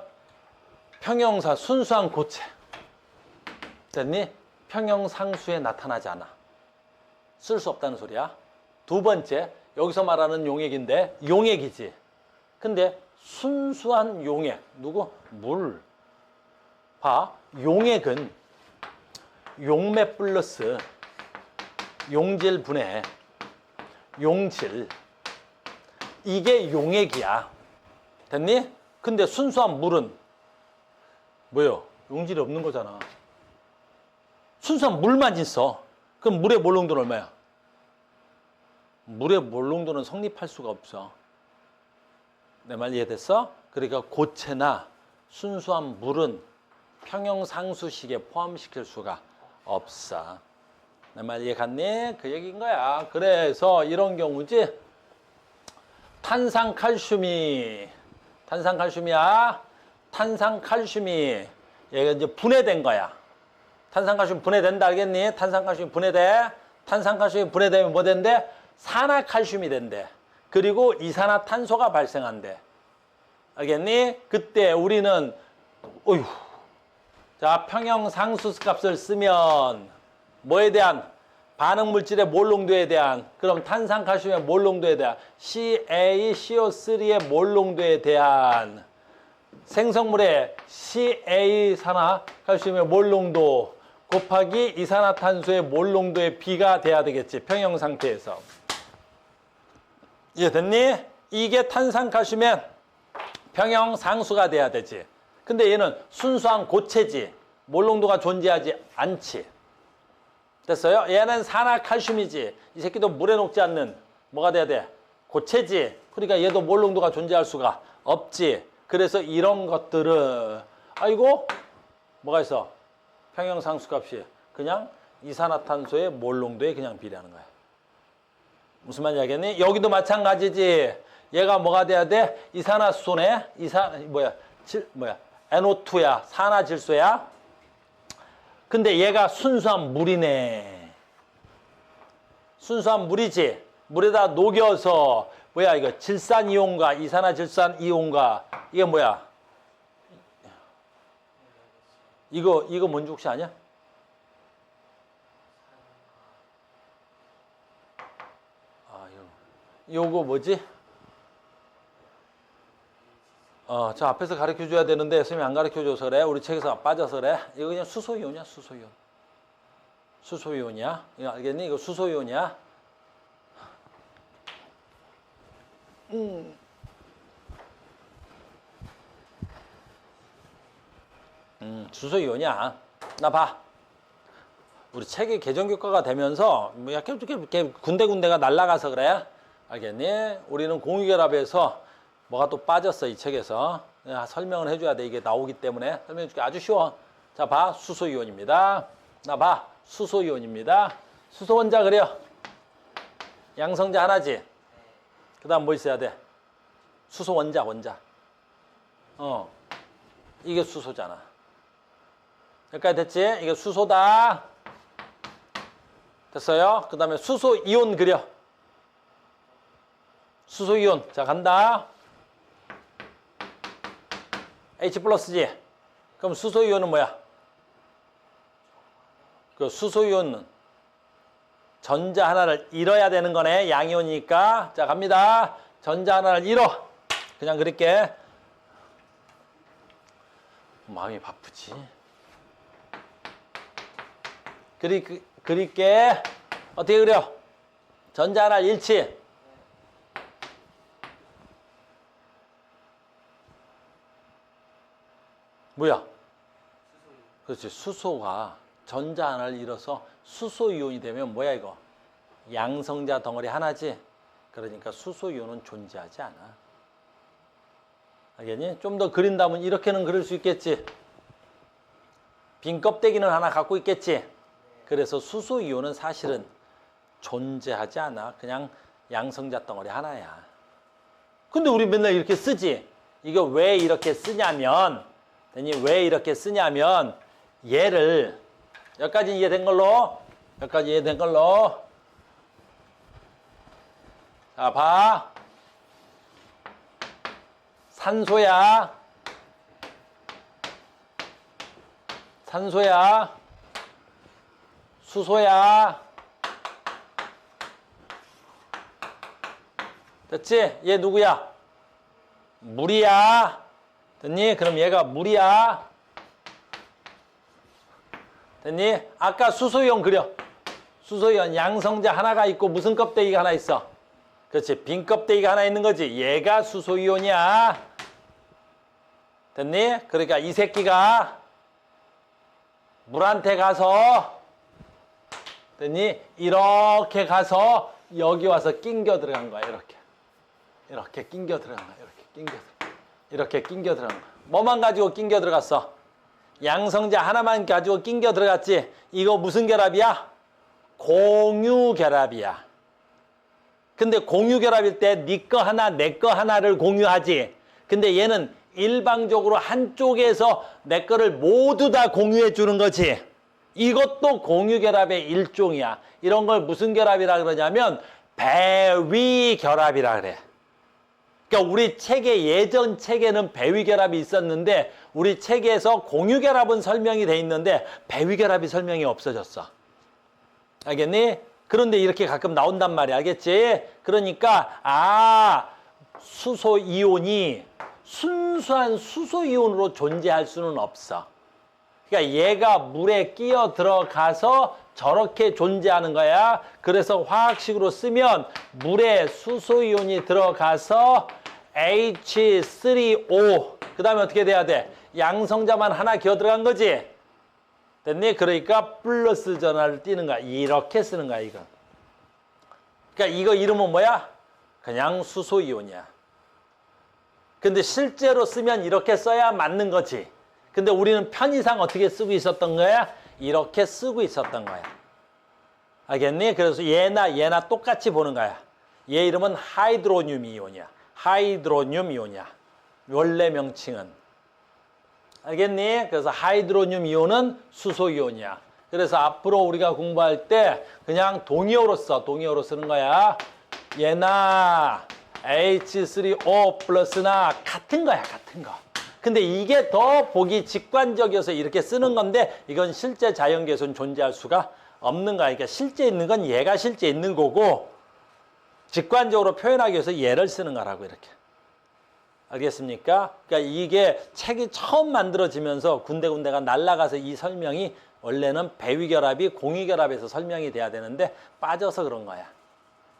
평형사 순수한 고체. 됐니? 평형상수에 나타나지 않아. 쓸 수 없다는 소리야. 두 번째, 여기서 말하는 용액인데 용액이지. 근데 순수한 용액. 누구? 물. 봐. 용액은 용매 플러스 용질 분해 용질. 이게 용액이야. 됐니? 근데 순수한 물은 뭐요? 용질이 없는 거잖아. 순수한 물만 있어. 그럼 물의 몰 농도는 얼마야? 물의 몰 농도는 성립할 수가 없어. 내 말 이해됐어? 그러니까 고체나 순수한 물은 평형상수식에 포함시킬 수가 없어. 내 말 이해 갔니? 그 얘기인 거야. 그래서 이런 경우지. 탄산칼슘이야. 탄산칼슘이 얘가 이제 분해된 거야. 탄산칼슘 분해된다 알겠니? 탄산칼슘 분해돼. 탄산칼슘이 분해되면 뭐 된대? 산화칼슘이 된대. 그리고 이산화탄소가 발생한대. 알겠니? 그때 우리는 어휴. 자, 평형상수 값을 쓰면 뭐에 대한? 반응물질의 몰 농도에 대한, 그럼 탄산칼슘의 몰 농도에 대한, CaCO3의 몰 농도에 대한, 생성물의 CA 산화칼슘의 몰 농도 곱하기 이산화탄소의 몰 농도의 비가 돼야 되겠지. 평형 상태에서. 이해됐니? 이게 탄산칼슘의 평형 상수가 돼야 되지. 근데 얘는 순수한 고체지. 몰 농도가 존재하지 않지. 됐어요? 얘는 산화칼슘이지. 이 새끼도 물에 녹지 않는 뭐가 돼야 돼? 고체지. 그러니까 얘도 몰 농도가 존재할 수가 없지. 그래서 이런 것들은 아이고 뭐가 있어? 평형상수값이 그냥 이산화탄소의 몰 농도에 그냥 비례하는 거야. 무슨 말인지 알겠니? 여기도 마찬가지지. 얘가 뭐가 돼야 돼? 이산화수소네. NO2야. 산화질소야. 근데 얘가 순수한 물이네. 순수한 물이지. 물에다 녹여서 뭐야 이거 질산이온과 이산화질산이온과 이게 뭐야? 이거 뭔지 혹시 아냐? 아, 요거 뭐지? 저 앞에서 가르쳐줘야 되는데 선생님이 안 가르쳐줘서 그래. 우리 책에서 빠져서 그래. 이거 그냥 수소이온이야, 수소이온. 수소이온이야. 이거 알겠니? 이거 수소이온이야. 수소이온이야. 나 봐. 우리 책이 개정교과가 되면서 뭐 약간 이렇게 군데군데가 날아가서 그래. 알겠니? 우리는 공유결합에서 뭐가 또 빠졌어, 이 책에서. 설명을 해줘야 돼. 이게 나오기 때문에. 설명해줄게. 아주 쉬워. 자, 봐. 수소이온입니다. 나 봐. 수소이온입니다. 수소 원자 그려. 양성자 하나지. 그 다음 뭐 있어야 돼? 수소 원자. 이게 수소잖아. 여기까지 됐지? 이게 수소다. 됐어요? 그 다음에 수소 이온 그려. 수소 이온. 자, 간다. H 플러스지. 그럼 수소 이온은 뭐야? 그 수소 이온은 전자 하나를 잃어야 되는 거네. 양이온이니까. 자, 갑니다. 전자 하나를 잃어. 그냥 그릴게. 마음이 바쁘지. 그릴게. 어떻게 그려? 전자 하나를 잃지. 뭐야? 그렇지. 수소가 전자 하나를 잃어서 수소 이온이 되면 뭐야 이거? 양성자 덩어리 하나지. 그러니까 수소 이온은 존재하지 않아. 알겠니? 좀 더 그린다면 이렇게는 그릴 수 있겠지. 빈 껍데기는 하나 갖고 있겠지. 그래서 수소 이온은 사실은 존재하지 않아. 그냥 양성자 덩어리 하나야. 근데 우리 맨날 이렇게 쓰지. 이거 왜 이렇게 쓰냐면 왜 이렇게 쓰냐면 얘를 여기까지 이해된 걸로 자, 봐. 산소야. 수소야. 됐지? 얘 누구야? 물이야. 됐니? 그럼 얘가 물이야. 됐니? 아까 수소이온 그려. 수소이온 양성자 하나가 있고 무슨 껍데기가 하나 있어? 그렇지. 빈 껍데기가 하나 있는 거지. 얘가 수소이온이야. 됐니? 그러니까 이 새끼가 물한테 가서 됐니? 이렇게 가서 여기 와서 낑겨 들어간 거야. 이렇게 낑겨 들어간 거야. 이렇게 낑겨 들어간 거야. 뭐만 가지고 낑겨 들어갔어? 양성자 하나만 가지고 낑겨 들어갔지. 이거 무슨 결합이야? 공유 결합이야. 근데 공유 결합일 때 네 거 하나 내 거 하나를 공유하지. 근데 얘는 일방적으로 한쪽에서 내 거를 모두 다 공유해 주는 거지. 이것도 공유 결합의 일종이야. 이런 걸 무슨 결합이라 그러냐면 배위 결합이라 그래. 그러니까 우리 책에 예전 책에는 배위 결합이 있었는데 우리 책에서 공유 결합은 설명이 돼 있는데 배위 결합이 설명이 없어졌어. 알겠니? 그런데 이렇게 가끔 나온단 말이야. 알겠지? 그러니까 수소 이온이 순수한 수소 이온으로 존재할 수는 없어. 그러니까 얘가 물에 끼어 들어가서 저렇게 존재하는 거야. 그래서 화학식으로 쓰면 물에 수소 이온이 들어가서 H3O 그 다음에 어떻게 돼야 돼? 양성자만 하나 기어 들어간 거지. 됐니? 그러니까 플러스 전화를 띄는 거야. 이렇게 쓰는 거야, 이거. 그러니까 이거 이름은 뭐야? 그냥 수소 이온이야. 근데 실제로 쓰면 이렇게 써야 맞는 거지. 근데 우리는 편의상 어떻게 쓰고 있었던 거야? 이렇게 쓰고 있었던 거야. 알겠니? 그래서 얘나 똑같이 보는 거야. 얘 이름은 하이드로늄 이온이야. 하이드로늄 이온이야. 원래 명칭은. 알겠니? 그래서 하이드로늄 이온은 수소 이온이야. 그래서 앞으로 우리가 공부할 때 그냥 동의어로 써. 동의어로 쓰는 거야. 얘나 H3O 플러스나 같은 거야. 같은 거. 근데 이게 더 보기 직관적이어서 이렇게 쓰는 건데 이건 실제 자연계에서는 존재할 수가 없는 거야. 그러니까 실제 있는 건 얘가 실제 있는 거고 직관적으로 표현하기 위해서 얘를 쓰는 거라고 이렇게. 알겠습니까? 그러니까 이게 책이 처음 만들어지면서 군데군데가 날아가서 이 설명이 원래는 배위결합이 공유결합에서 설명이 돼야 되는데 빠져서 그런 거야.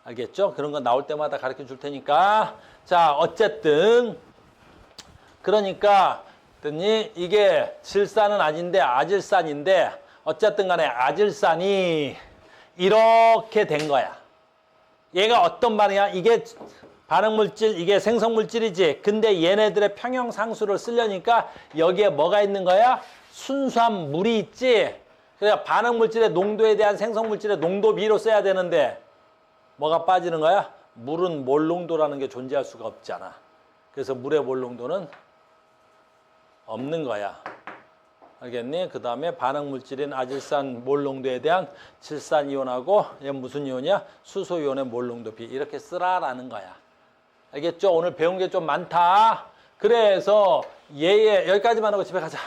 알겠죠? 그런 거 나올 때마다 가르쳐 줄 테니까. 자, 어쨌든 그러니까 이게 질산은 아닌데 아질산인데 어쨌든 간에 아질산이 이렇게 된 거야. 얘가 어떤 반응이야? 이게 반응물질, 이게 생성물질이지. 근데 얘네들의 평형상수를 쓰려니까 여기에 뭐가 있는 거야? 순수한 물이 있지. 그러니까 반응물질의 농도에 대한 생성물질의 농도 비로 써야 되는데 뭐가 빠지는 거야? 물은 몰 농도라는 게 존재할 수가 없잖아. 그래서 물의 몰 농도는 없는 거야. 알겠니? 그 다음에 반응 물질인 아질산 몰 농도에 대한 질산 이온하고 얘 무슨 이온이야? 수소 이온의 몰 농도 비 이렇게 쓰라라는 거야. 알겠죠? 오늘 배운 게 좀 많다. 그래서 얘의 여기까지만 하고 집에 가자.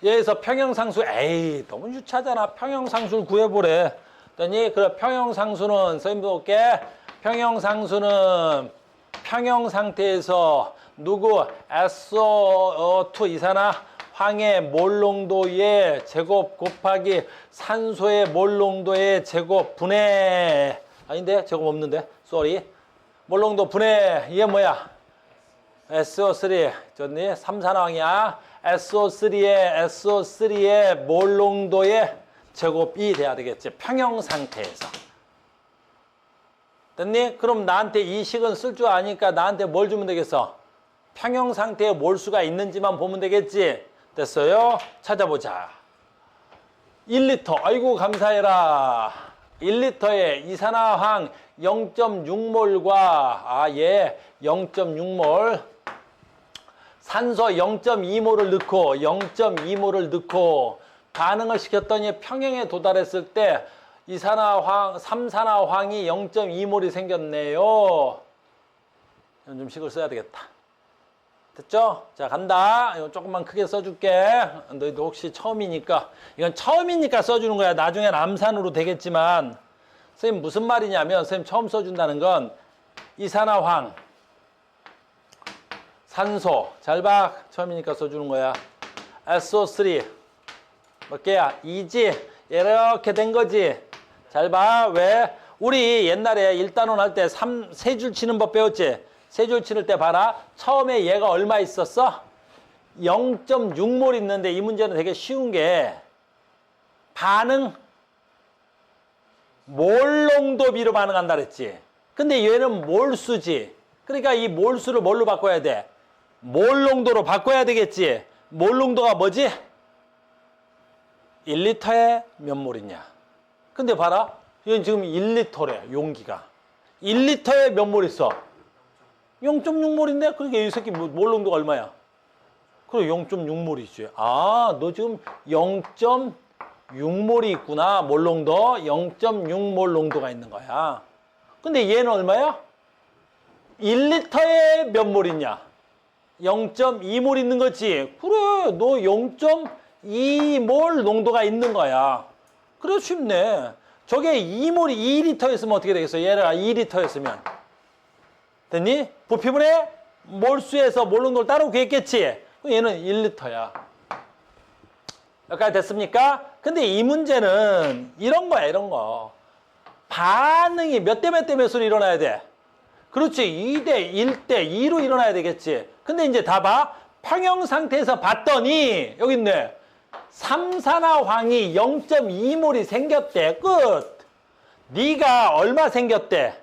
얘에서 평형상수 에이 너무 유치하잖아. 평형상수를 구해보래. 그랬더니 그 평형상수는 선생님 볼게. 평형상수는 평형 상태에서 누구 SO2 이산화황의 몰 농도의 제곱 곱하기 산소의 몰 농도의 제곱 분해 아닌데 제곱 없는데 쏘리 몰 농도 분해 이게 뭐야? SO3 저기 3산화황이야. SO3의 몰 농도의 제곱이 돼야 되겠지. 평형 상태에서. 됐니? 그럼 나한테 이 식은 쓸 줄 아니까 나한테 뭘 주면 되겠어? 평형 상태에 몰수가 있는지만 보면 되겠지? 됐어요? 찾아보자. 1리터. 아이고 감사해라. 1리터에 이산화황 0.6몰과 얘 0.6몰 산소 0.2몰을 넣고 0.2몰을 넣고 반응을 시켰더니 평형에 도달했을 때 이산화황, 3산화황이 0.2몰이 생겼네요. 이건 좀 식을 써야 되겠다. 됐죠? 자, 간다. 이거 조금만 크게 써줄게. 너희도 혹시 처음이니까. 이건 처음이니까 써주는 거야. 나중엔 암산으로 되겠지만. 선생님 무슨 말이냐면, 선생님 처음 써준다는 건 이산화황, 산소. 잘 봐. 처음이니까 써주는 거야. SO3. 몇 개야? 2지. 이렇게 된 거지. 잘 봐. 왜? 우리 옛날에 1단원 할 때 세 줄 치는 법 배웠지? 세 줄 치는 때 봐라. 처음에 얘가 얼마 있었어? 0.6몰 있는데 이 문제는 되게 쉬운 게 반응 몰 농도비로 반응한다 그랬지. 근데 얘는 몰수지. 그러니까 이 몰수를 뭘로 바꿔야 돼? 몰 농도로 바꿔야 되겠지. 몰 농도가 뭐지? 1리터에 몇 몰이냐? 근데 봐라. 이건 지금 1리터래, 용기가. 1리터에 몇 몰 있어? 0.6몰인데? 그러니까 이 새끼 몰 농도가 얼마야? 그래, 0.6몰이지. 아, 너 지금 0.6몰이 있구나. 몰 농도. 0.6몰 농도가 있는 거야. 근데 얘는 얼마야? 1리터에 몇 몰 있냐? 0.2몰 있는 거지. 그래, 너 0.2몰 농도가 있는 거야. 그래 쉽네. 저게 2몰이 2리터였으면 어떻게 되겠어? 얘가 2리터였으면. 됐니? 부피분의 몰수에서 몰 농도를 따로 구했겠지? 얘는 1리터야. 여기까지 됐습니까? 근데 이 문제는 이런 거야, 이런 거. 반응이 몇 대 몇 대 몇으로 일어나야 돼? 그렇지. 2대 1대 2로 일어나야 되겠지. 근데 이제 다 봐. 평형 상태에서 봤더니 여기 있네. 3산화황이 0.2몰이 생겼대. 끝. 네가 얼마 생겼대?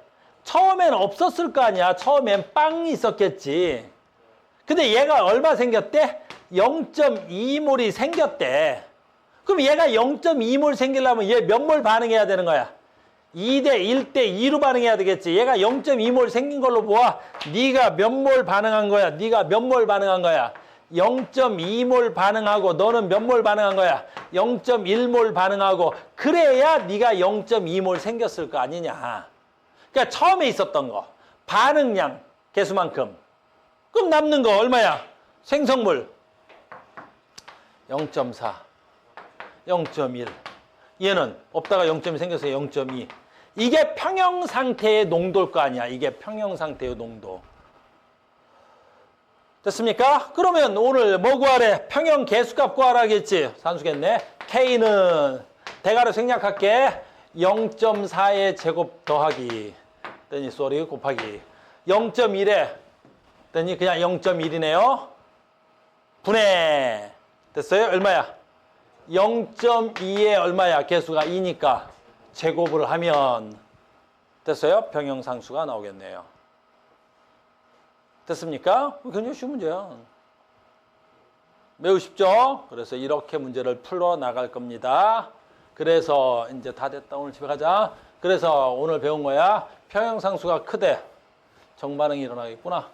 처음엔 없었을 거 아니야. 처음엔 빵이 있었겠지. 근데 얘가 얼마 생겼대? 0.2몰이 생겼대. 그럼 얘가 0.2몰 생기려면 얘 몇 몰 반응해야 되는 거야? 2대 1대 2로 반응해야 되겠지. 얘가 0.2몰 생긴 걸로 보아. 네가 몇 몰 반응한 거야? 네가 몇 몰 반응한 거야? 0.2몰 반응하고 너는 몇 몰 반응한 거야? 0.1몰 반응하고 그래야 네가 0.2몰 생겼을 거 아니냐. 그러니까 처음에 있었던 거 반응량 개수만큼. 그럼 남는 거 얼마야? 생성물 0.4 0.1 얘는 없다가 0.2 생겨서 0.2 이게 평형 상태의 농도일 거 아니야. 이게 평형 상태의 농도. 됐습니까? 그러면 오늘 뭐 구하래? 평형 개수값 구하라겠지. 산수겠네. K는 대괄호 생략할게. 0.4의 제곱 더하기 떼니 쏘리 곱하기 0.1에 떼니 그냥 0.1이네요. 분해 됐어요? 얼마야? 0.2에 얼마야? 개수가 2니까 제곱을 하면 됐어요? 평형상수가 나오겠네요. 됐습니까? 굉장히 쉬운 문제야. 매우 쉽죠? 그래서 이렇게 문제를 풀어 나갈 겁니다. 그래서 이제 다 됐다. 오늘 집에 가자. 그래서 오늘 배운 거야. 평형상수가 크대 정반응이 일어나겠구나.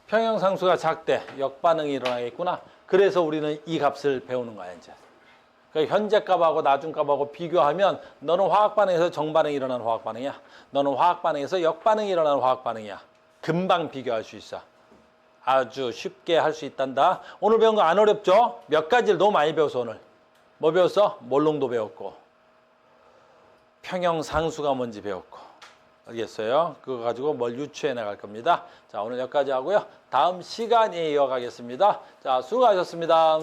평형상수가 작대 역반응이 일어나겠구나. 그래서 우리는 이 값을 배우는 거야 이제. 그러니까 현재 값하고 나중 값하고 비교하면 너는 화학 반응에서 정반응이 일어나는 화학 반응이야. 너는 화학 반응에서 역반응이 일어나는 화학 반응이야. 금방 비교할 수 있어. 아주 쉽게 할 수 있단다. 오늘 배운 거 안 어렵죠? 몇 가지를 너무 많이 배웠어 오늘. 뭐 배웠어? 몰롱도 배웠고 평형상수가 뭔지 배웠고. 알겠어요? 그거 가지고 뭘 유추해 나갈 겁니다. 자, 오늘 여기까지 하고요. 다음 시간에 이어가겠습니다. 자, 수고하셨습니다.